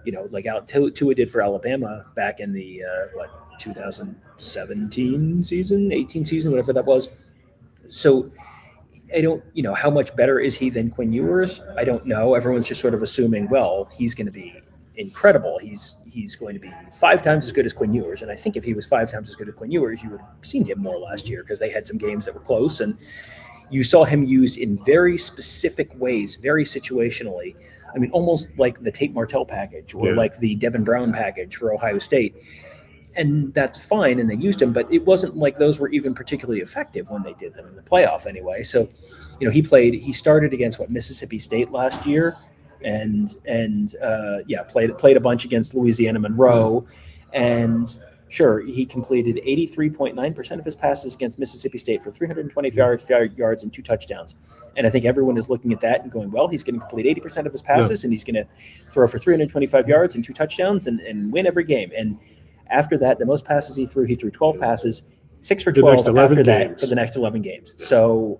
Tua did for Alabama back in the 2017 season, 18 season, whatever that was. So I don't, how much better is he than Quinn Ewers? I don't know. Everyone's just sort of assuming, well, he's going to be incredible. He's going to be 5 times as good as Quinn Ewers. And I think if he was 5 times as good as Quinn Ewers, you would have seen him more last year because they had some games that were close. And you saw him used in very specific ways, very situationally. I mean, almost like the Tate Martell package or like the Devin Brown package for Ohio State. And that's fine, and they used him, but it wasn't like those were even particularly effective when they did them in the playoff anyway. So, he started against Mississippi State last year, and played a bunch against Louisiana Monroe, and sure, he completed 83.9% of his passes against Mississippi State for 325 yards and 2 touchdowns. And I think everyone is looking at that and going, well, he's going to complete 80% of his passes, and he's going to throw for 325 yards and 2 touchdowns and win every game. And after that, the most passes he threw 12 passes, 6 for 12 after that for the next 11 games. So,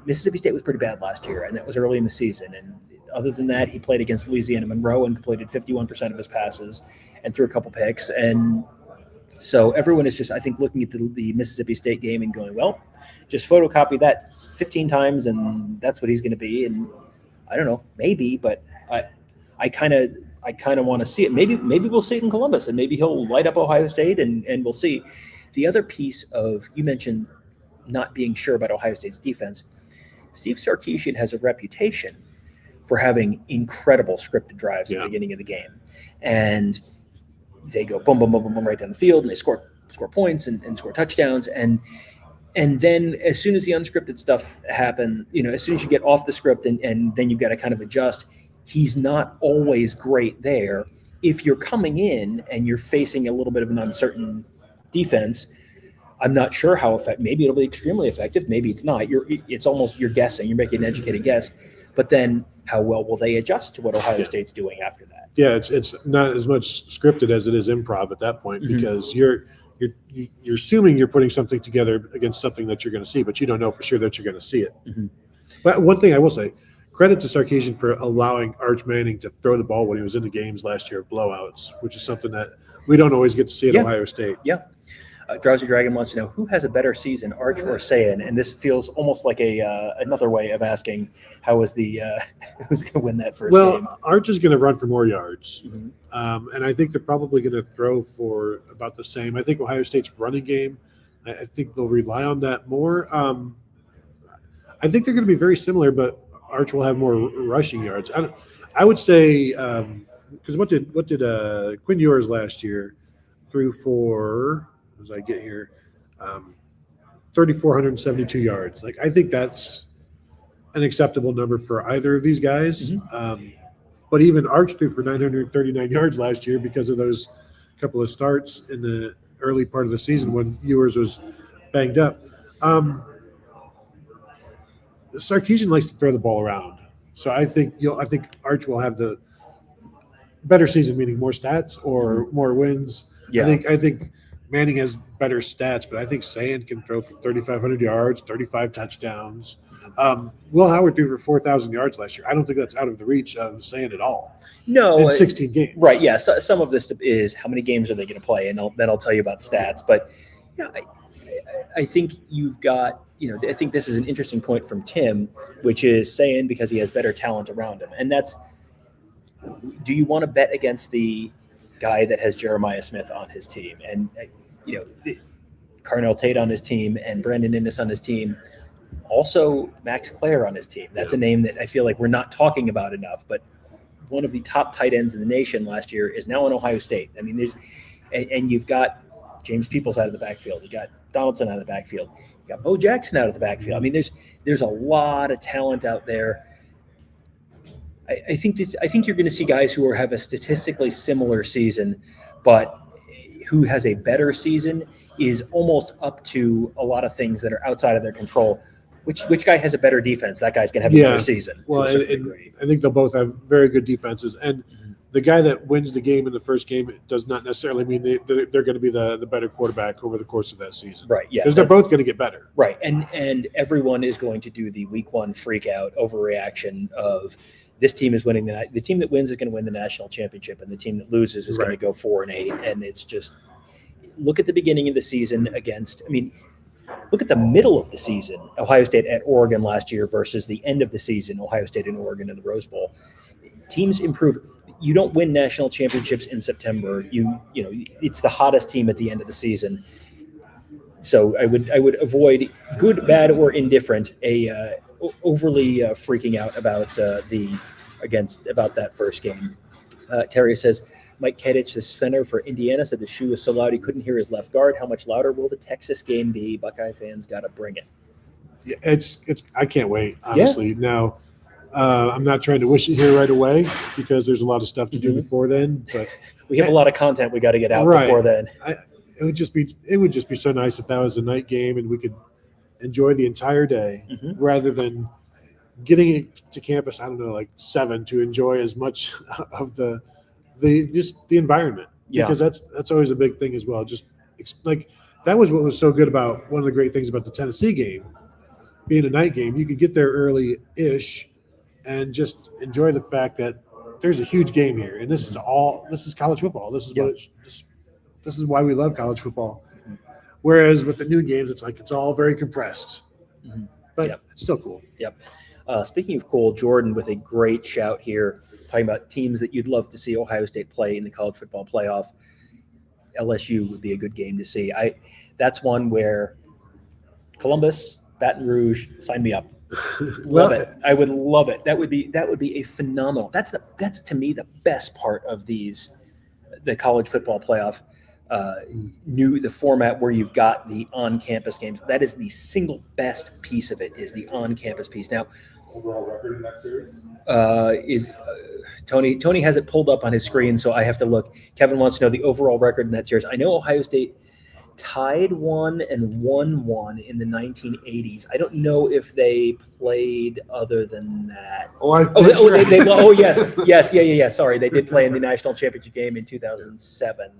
Mississippi State was pretty bad last year, and that was early in the season. And other than that, he played against Louisiana Monroe and completed 51% of his passes and threw a couple picks. And so everyone is just, I think, looking at the Mississippi State game and going, well, just photocopy that 15 times and that's what he's going to be. And I don't know, maybe, but I kind of want to see it. Maybe we'll see it in Columbus, and maybe he'll light up Ohio State, and we'll see. The other piece of, you mentioned not being sure about Ohio State's defense. Steve Sarkisian has a reputation for having incredible scripted drives at the beginning of the game. And they go boom, boom, boom, boom, boom right down the field, and they score points and score touchdowns. And then as soon as the unscripted stuff happens, as soon as you get off the script and then you've got to kind of adjust, he's not always great there. If you're coming in and you're facing a little bit of an uncertain defense, I'm not sure how effective. Maybe it'll be extremely effective. Maybe it's not. It's almost you're guessing. You're making an educated guess. But then how well will they adjust to what Ohio State's doing after that? Yeah, it's not as much scripted as it is improv at that point, because you're assuming you're putting something together against something that you're going to see, but you don't know for sure that you're going to see it. But one thing I will say, credit to Sarkisian for allowing Arch Manning to throw the ball when he was in the games last year of blowouts, which is something that we don't always get to see at Ohio State. Yeah. Drowsy Dragon wants to know, who has a better season, Arch or Sayin? And this feels almost like another way of asking who's going to win that first game. Well, Arch is going to run for more yards, and I think they're probably going to throw for about the same. I think Ohio State's running game, I think they'll rely on that more. I think they're going to be very similar, but Arch will have more rushing yards. I would say because what did Quinn Ewers last year threw for? As I get here, 3,472 yards. Like, I think that's an acceptable number for either of these guys. But even Arch threw for 939 yards last year because of those couple of starts in the early part of the season when Ewers was banged up. Sarkisian likes to throw the ball around, so I think Arch will have the better season, meaning more stats or more wins. Yeah, I think Manning has better stats, but I think Sayin can throw for 3,500 yards, 35 touchdowns. Will Howard threw for 4,000 yards last year. I don't think that's out of the reach of Sayin at all. No, in 16 games. Right? Yeah. So, some of this is how many games are they going to play, and then I'll tell you about stats. But yeah, I think you've got. I think this is an interesting point from Tim, which is Sayin because he has better talent around him, and that's. Do you want to bet against the guy that has Jeremiah Smith on his team, and Carnell Tate on his team, and Brandon Innes on his team, also Max Clare on his team? That's a name that I feel like we're not talking about enough, but one of the top tight ends in the nation last year is now in Ohio State. I mean, and you've got James Peoples out of the backfield, you got Donaldson out of the backfield, you got Bo Jackson out of the backfield. I mean, there's a lot of talent out there. I think you're going to see guys who have a statistically similar season, but who has a better season is almost up to a lot of things that are outside of their control. Which guy has a better defense? That guy's going to have a better season. Well, I think they'll both have very good defenses. And the guy that wins the game in the first game does not necessarily mean they're going to be the better quarterback over the course of that season. Right, yeah. Because they're both going to get better. Right, and everyone is going to do the week one freak out overreaction of this team is winning the team that wins is going to win the national championship, and the team that loses is going to go 4-8. And it's just, look at the beginning of the season look at the middle of the season, Ohio State at Oregon last year versus the end of the season, Ohio State and Oregon in the Rose Bowl. Teams improve. You don't win national championships in September. It's the hottest team at the end of the season. So I would avoid, good, bad, or indifferent, overly freaking out about about that first game. Terry says, Mike Kedich, the center for Indiana, said the shoe was so loud he couldn't hear his left guard. How much louder will the Texas game be? Buckeye fans got to bring it. Yeah, it's. I can't wait. Honestly, now I'm not trying to wish it here right away because there's a lot of stuff to do before then. But we have a lot of content we got to get out before then. It would just be so nice if that was a night game and we could enjoy the entire day rather than getting it to campus. I don't know, like 7 to enjoy as much of the environment. Yeah, because that's always a big thing as well. Just like that was what was so good about one of the great things about the Tennessee game. Being a night game, you could get there early-ish and just enjoy the fact that there's a huge game here, and this is college football. This is why we love college football. Whereas with the noon games, it's all very compressed, but it's still cool. Yep. Speaking of cool, Jordan with a great shout here, talking about teams that you'd love to see Ohio State play in the college football playoff. LSU would be a good game to see. That's one where Columbus, Baton Rouge, sign me up. Love it. I would love it. That would be a phenomenal. That's to me the best part of the college football playoff. The format where you've got the on-campus games. That is the single best piece of it. Is the on-campus piece. Now, overall record in that series is Tony has it pulled up on his screen, so I have to look. Kevin wants to know the overall record in that series. I know Ohio State tied 1 and won 1 in the 1980s. I don't know if they played other than that. Yes. Sorry, they did play in the national championship game in 2007.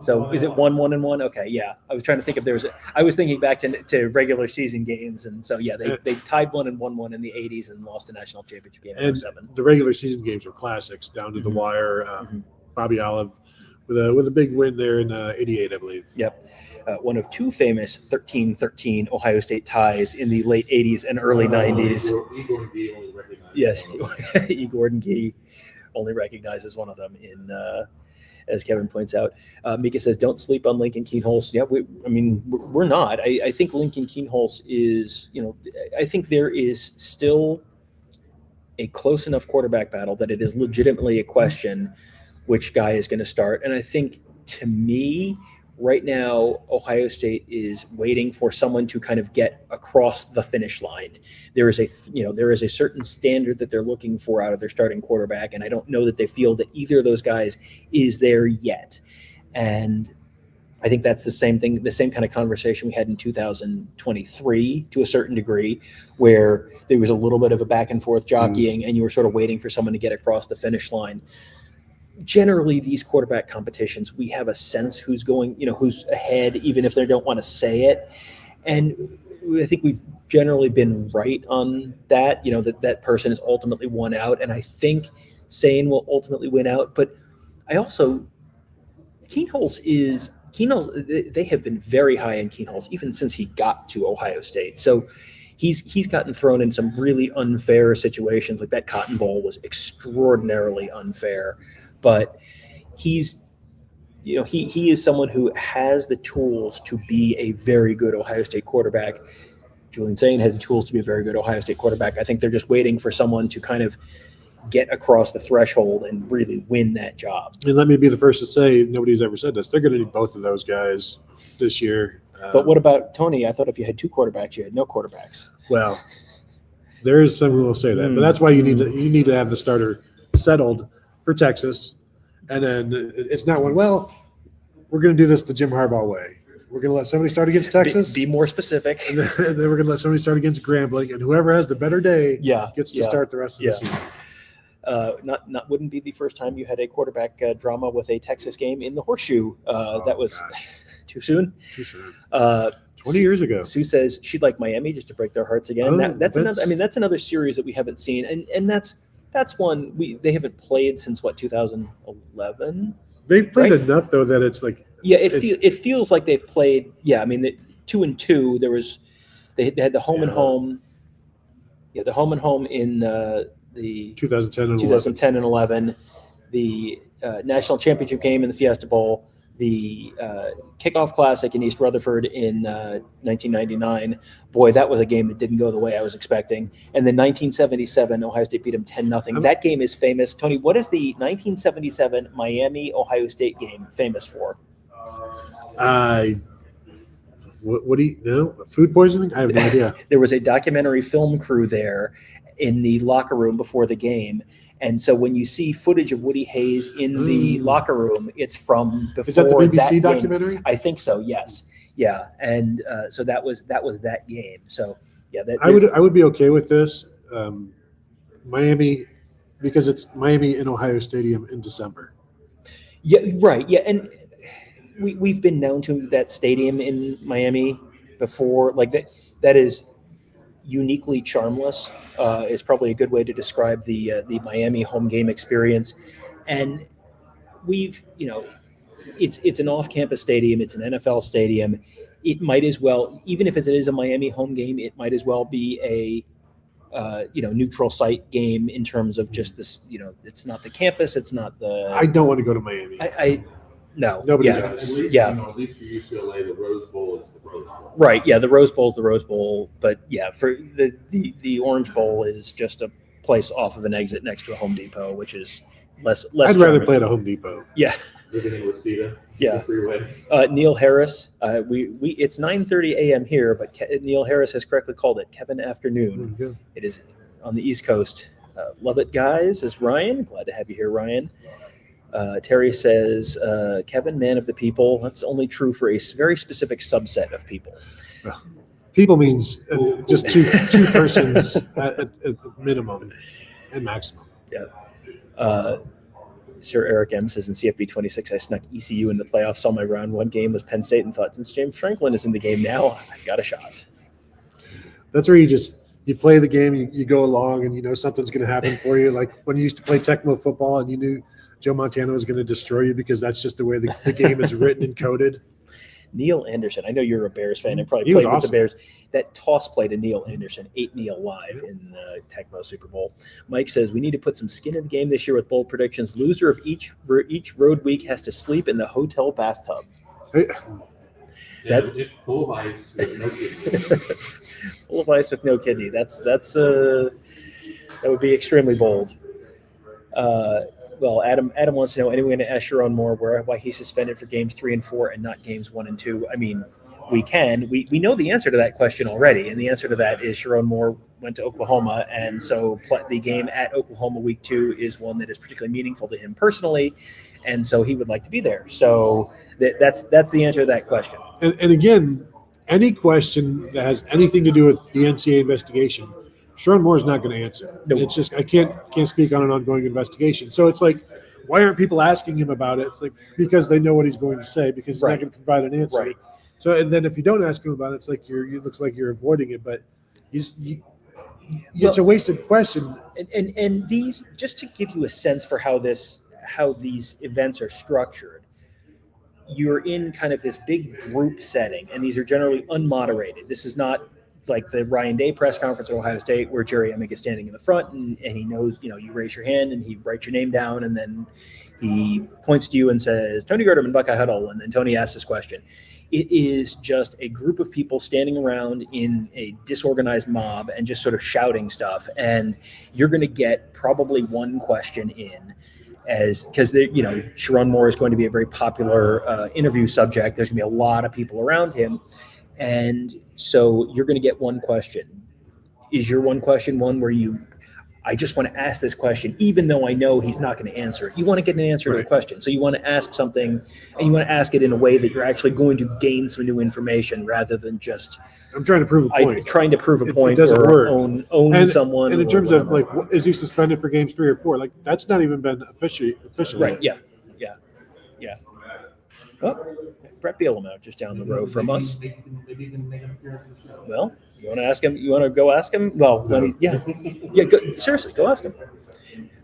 So is it 1-1 and 1? Okay, yeah. I was trying to think if there was. I was thinking back to regular season games, and so yeah, they tied 1 and won 1 in the 80s and lost the national championship game in 2007. The regular season games are classics, down to the wire. Bobby Olive with a big win there in '88, I believe. Yep. One of 2 famous 13-13 Ohio State ties in the late 80s and early 90s. Igor and Gee only recognized. Yes, Igor and Gee only recognizes one of them in, as Kevin points out. Mika says, don't sleep on Lincoln Kienholz. Yeah, we're not. I think Lincoln Kienholz is, I think there is still a close enough quarterback battle that it is legitimately a question which guy is going to start. And I think, to me, right now, Ohio State is waiting for someone to kind of get across the finish line. There is a certain standard that they're looking for out of their starting quarterback, and I don't know that they feel that either of those guys is there yet. And I think that's the same thing, the same kind of conversation we had in 2023 to a certain degree, where there was a little bit of a back and forth jockeying, and you were sort of waiting for someone to get across the finish line. Generally, these quarterback competitions, we have a sense who's going, who's ahead, even if they don't want to say it. And I think we've generally been right on that, that person is ultimately won out. And I think Sane will ultimately win out. But I also, Kienholz, they have been very high in Kienholz, even since he got to Ohio State. So he's gotten thrown in some really unfair situations. Like that Cotton Bowl was extraordinarily unfair. But he is someone who has the tools to be a very good Ohio State quarterback. Julian Sane has the tools to be a very good Ohio State quarterback. I think they're just waiting for someone to kind of get across the threshold and really win that job. And let me be the first to say, nobody's ever said this, they're going to need both of those guys this year. But what about Tony? I thought if you had 2 quarterbacks, you had no quarterbacks. Well, there is some who will say that, but that's why you need to have the starter settled for Texas, and then it's not we're going to do this the Jim Harbaugh way. We're going to let somebody start against Texas. Be more specific. And then we're going to let somebody start against Grambling, and whoever has the better day gets to start the rest of the season. Wouldn't be the first time you had a quarterback drama with a Texas game in the Horseshoe. That was too soon. 20 years ago. Sue says she'd like Miami just to break their hearts again. That's another series that we haven't seen, and that's one they haven't played since 2011. They've played enough though that it's like it feels like they've played. Yeah, I mean 2-2. They had the home and home. Yeah, the home and home in the 2010 and 11. The national championship game in the Fiesta Bowl. the Kickoff Classic in East Rutherford in 1999. Boy, that was a game that didn't go the way I was expecting. And then 1977, Ohio State beat them 10-0. That game is famous. Tony, what is the 1977 Miami-Ohio State game famous for? What do you know? Food poisoning? I have no idea. There was a documentary film crew there in the locker room before the game. And so when you see footage of Woody Hayes in the locker room, it's from before. Is that the BBC game. documentary? I think so. Yes. Yeah. And so that was that game. So yeah, I would be okay with this, Miami, because it's Miami in Ohio Stadium in December. Yeah. Right. Yeah. And we've been known to that stadium in Miami before. Like that is uniquely charmless is probably a good way to describe the Miami home game experience. And we've, it's an off-campus stadium. It's an NFL stadium. It might as well, even if it is a Miami home game, it might as well be a neutral site game in terms of just this. It's not the campus. It's not the. I don't want to go to Miami. No. Nobody does. At least, at least for UCLA, the Rose Bowl is the Rose Bowl. Right. Yeah. The Rose Bowl is the Rose Bowl. But yeah, for the Orange Bowl is just a place off of an exit next to a Home Depot, which is less. I'd rather play at a Home Depot. Yeah. Living in Reseda. Yeah. Freeway. Neil Harris. It's 9:30 a.m. here, but Neil Harris has correctly called it Kevin Afternoon. It is on the East Coast. Love it, guys. Is Ryan. Glad to have you here, Ryan. Terry says, Kevin, man of the people. That's only true for a very specific subset of people. People means just two persons at minimum and maximum. Yeah. Sir Eric M says in CFB 26, I snuck ECU in the playoffs. Saw my round one game was Penn State and thought, since James Franklin is in the game now, I've got a shot. That's where you play the game, you go along, and something's going to happen for you. Like when you used to play Tecmo football and you knew Joe Montana was going to destroy you because that's just the way the game is written and coded. Neil Anderson. I know you're a Bears fan and probably He was played with awesome. the Bears. That toss play to Neil Anderson ate Neil live in the Tecmo Super Bowl. Mike says we need to put some skin in the game this year with bold predictions. Loser of each road week has to sleep in the hotel bathtub. That's full of ice with no kidney. Full of ice with no kidney. That would be extremely bold. Well, Adam wants to know, anyone to ask Sharon Moore why he's suspended for games 3 and 4 and not games 1 and 2. I mean, we can. We know the answer to that question already, and the answer to that is Sharon Moore went to Oklahoma, and so the game at Oklahoma week 2 is one that is particularly meaningful to him personally, and so he would like to be there. So that's the answer to that question. And again, any question that has anything to do with the NCAA investigation, Sharon Moore is not going to answer. Nope. It's just I can't speak on an ongoing investigation. So it's like, why aren't people asking him about it? It's like because they know what he's going to say because he's not going to provide an answer. Right. So and then if you don't ask him about it, it's like it looks like you're avoiding it. But it's a wasted question. And these, just to give you a sense for how these events are structured, you're in kind of this big group setting, and these are generally unmoderated. This is not like the Ryan Day press conference at Ohio State where Jerry Emick is standing in the front and he knows, you raise your hand and he writes your name down and then he points to you and says, Tony Gerdeman, Buckeye Huddle, and then Tony asks this question. It is just a group of people standing around in a disorganized mob and just sort of shouting stuff. And you're going to get probably one question in because Sharon Moore is going to be a very popular interview subject. There's going to be a lot of people around him. And so you're going to get one question. Is your one question one where I just want to ask this question, even though I know he's not going to answer it? You want to get an answer to the question. So you want to ask something, and you want to ask it in a way that you're actually going to gain some new information rather than just I'm trying to prove a point. Trying to prove a point it doesn't or work. own someone. And in terms of is he suspended for games 3 or 4? Like that's not even been officially. Right. Yeah. Oh, Brett Bielema just down the road from us. Maybe you can make an appearance on the show. Well, you want to ask him? You want to go ask him? Well, No. Seriously, go ask him.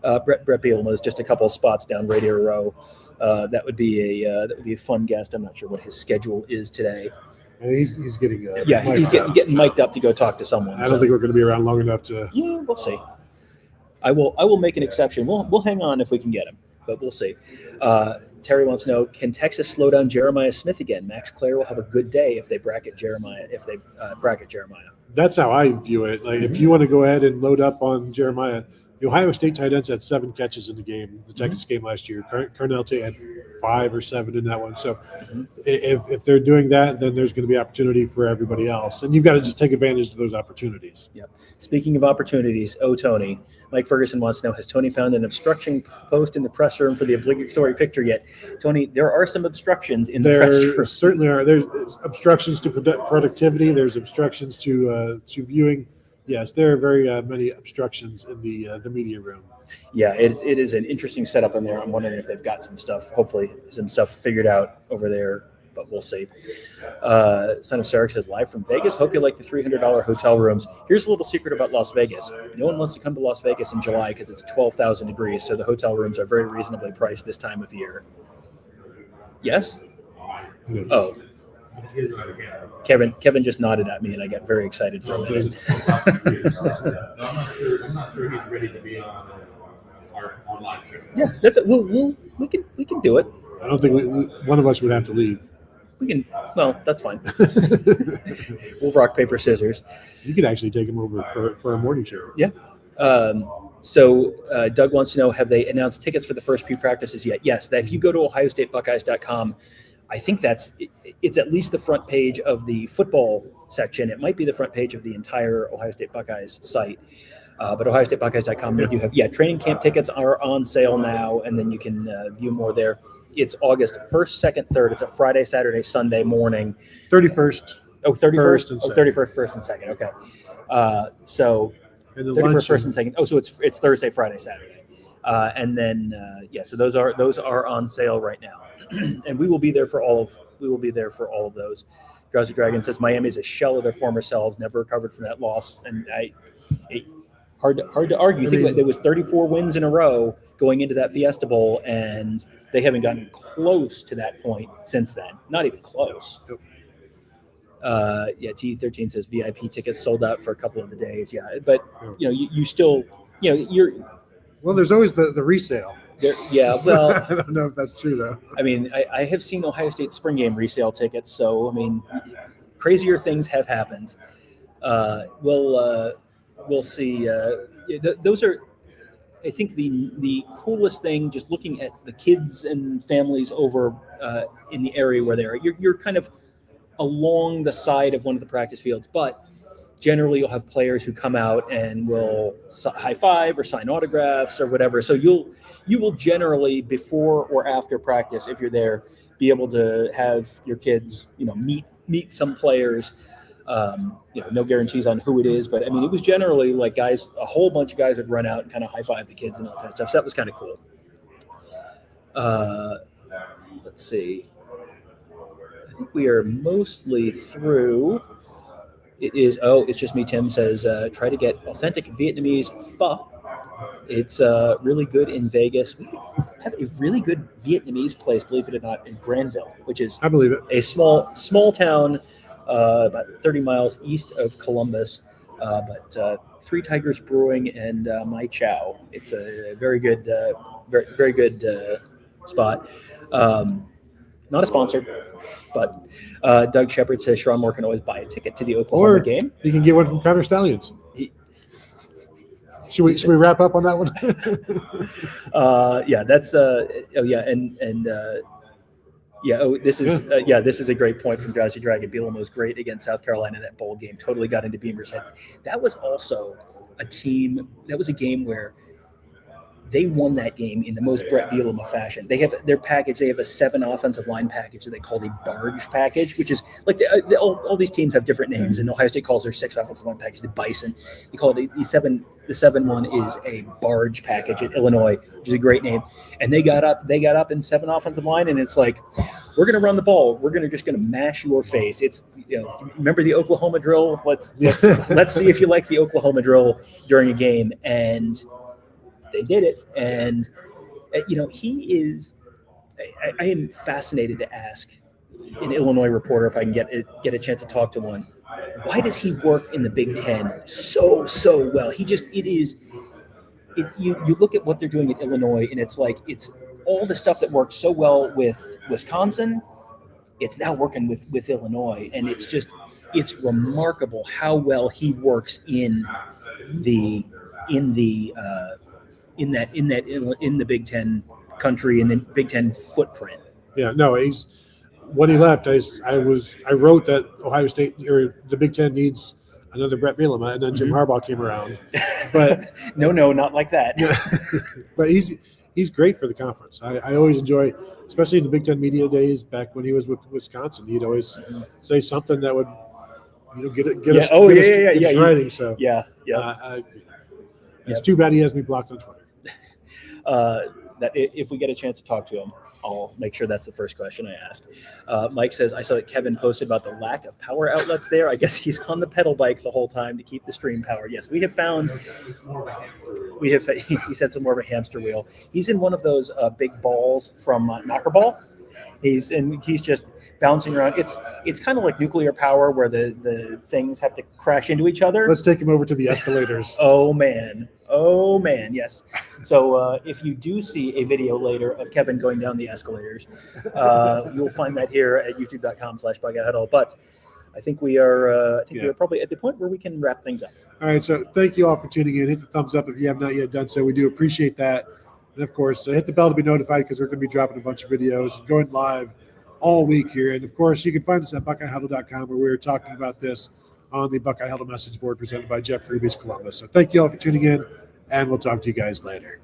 Brett Bielema is just a couple of spots down Radio Row. That would be a fun guest. I'm not sure what his schedule is today. He's getting He's getting mic'd up to go talk to someone. I don't think we're going to be around long enough to. Yeah, we'll see. I will make an exception. We'll hang on if we can get him. but we'll see. Terry wants to know, can Texas slow down Jeremiah Smith again? Max Clare will have a good day if they bracket Jeremiah. That's how I view it. Like, if you want to go ahead and load up on Jeremiah, the Ohio State tight ends had 7 catches in the game, the Texas game last year. Cornell Tate had 5 or 7 in that one. So if they're doing that, then there's going to be opportunity for everybody else. And you've got to just take advantage of those opportunities. Yep. Speaking of opportunities, Tony, Mike Ferguson wants to know, has Tony found an obstruction post in the press room for the obligatory picture yet? Tony, there are some obstructions in the press room. There certainly are. There's obstructions to productivity. There's obstructions to viewing. Yes, there are very many obstructions in the media room. Yeah, it is an interesting setup in there. I'm wondering if they've got some stuff, hopefully some stuff figured out over there, but we'll see. Son of Sarek says, live from Vegas. Hope you like the $300 hotel rooms. Here's a little secret about Las Vegas. No one wants to come to Las Vegas in July because it's 12,000 degrees, so the hotel rooms are very reasonably priced this time of year. Yes? Yeah. Oh. Kevin just nodded at me, and I got very excited for him. I'm not sure he's ready to be on our live show. Yeah, that's it. We can do it. I don't think one of us would have to leave. We can. Well, that's fine. We'll rock paper scissors. You could actually take him over for a morning show. Yeah. So Doug wants to know, have they announced tickets for the first few practices yet? Yes. That if you go to OhioStateBuckeyes.com, I think it's at least the front page of the football section. It might be the front page of the entire Ohio State Buckeyes site. But OhioStateBuckeyes.com, they do have, training camp tickets are on sale now, and then you can view more there. It's August 1st, 2nd, 3rd. It's a Friday, Saturday, Sunday morning. 31st. Oh, 31st? And 31st, 1st, and 2nd. Okay. So and the 31st, 1st, and 2nd. Oh, so it's Thursday, Friday, Saturday. And then, so those are on sale right now. And we will be there for all of those. Drowsy Dragon says Miami is a shell of their former selves, never recovered from that loss. And hard to argue. Think about it, there was 34 wins in a row going into that Fiesta Bowl, and they haven't gotten close to that point since then. Not even close. T13 says VIP tickets sold out for a couple of the days. Yeah, but you still you're. Well, there's always the resale. Yeah, well, I don't know if that's true though. I mean, I have seen Ohio State spring game resale tickets, so I mean, crazier things have happened. We'll see. Those are, I think, the coolest thing. Just looking at the kids and families over in the area where they are. You're kind of along the side of one of the practice fields, but generally you'll have players who come out and will high five or sign autographs or whatever. So you will generally, before or after practice, if you're there, be able to have your kids, meet some players. No guarantees on who it is, but I mean, it was generally like a whole bunch of guys would run out and kind of high five the kids and all that kind of stuff. So that was kind of cool. Let's see. I think we are mostly through. It's just me. Tim says, try to get authentic Vietnamese pho. It's really good in Vegas. We have a really good Vietnamese place, believe it or not, in Granville, which is, I believe it, a small town about 30 miles east of Columbus. But Three Tigers Brewing and Mai Chow. It's a very good, very good spot. Not a sponsor, but Doug Shepard says Sharon Moore can always buy a ticket to the Oklahoma game. You can get one from Counter Stallions. Should we wrap up on that one? This is a great point from Drowsy Dragon. Bielema was great against South Carolina in that bowl game. Totally got into Beamer's head. That was also a game where they won that game in the most Brett Bielema fashion. They have their package. They have a 7 offensive line package that they call the barge package, which is like all these teams have different names. And Ohio State calls their 6 offensive line package the Bison. They call it the 7. The 7 one is a barge package at Illinois, which is a great name. And they got up in 7 offensive line, and it's like, we're going to run the ball. We're just going to mash your face. It's remember the Oklahoma drill? Let's see if you like the Oklahoma drill during a game. And they did it, and he is. I am fascinated to ask an Illinois reporter if I can get a chance to talk to one. Why does he work in the Big Ten so well? You look at what they're doing at Illinois, and it's like it's all the stuff that worked so well with Wisconsin, it's now working with Illinois, and it's remarkable how well he works in the Big Ten country and the Big Ten footprint. Yeah, no, when he left, I wrote that Ohio State or the Big Ten needs another Brett Bielema, and then Jim Harbaugh came around. But no, not like that. But he's great for the conference. I always enjoy, especially in the Big Ten media days back when he was with Wisconsin. He'd always say something that would get us writing. So it's too bad he has me blocked on Twitter. That if we get a chance to talk to him, I'll make sure that's the first question I ask. Mike says, I saw that Kevin posted about the lack of power outlets there. I guess he's on the pedal bike the whole time to keep the stream powered. Yes, we have found, he said some more of a hamster wheel. He's in one of those big balls from Knockerball. He's just bouncing around. It's kind of like nuclear power where the things have to crash into each other. Let's take him over to the escalators. Oh man, yes. So if you do see a video later of Kevin going down the escalators, you'll find that here at youtube.com/BuckeyeHuddle. But I think we are probably at the point where we can wrap things up. All right, so thank you all for tuning in. Hit the thumbs up if you have not yet done so. We do appreciate that. And of course, hit the bell to be notified because we're going to be dropping a bunch of videos and going live all week here. And of course, you can find us at BuckeyeHuddle.com where we're talking about this on the Buckeye Huddle message board presented by Jeff Ruby's Columbus. So thank you all for tuning in, and we'll talk to you guys later.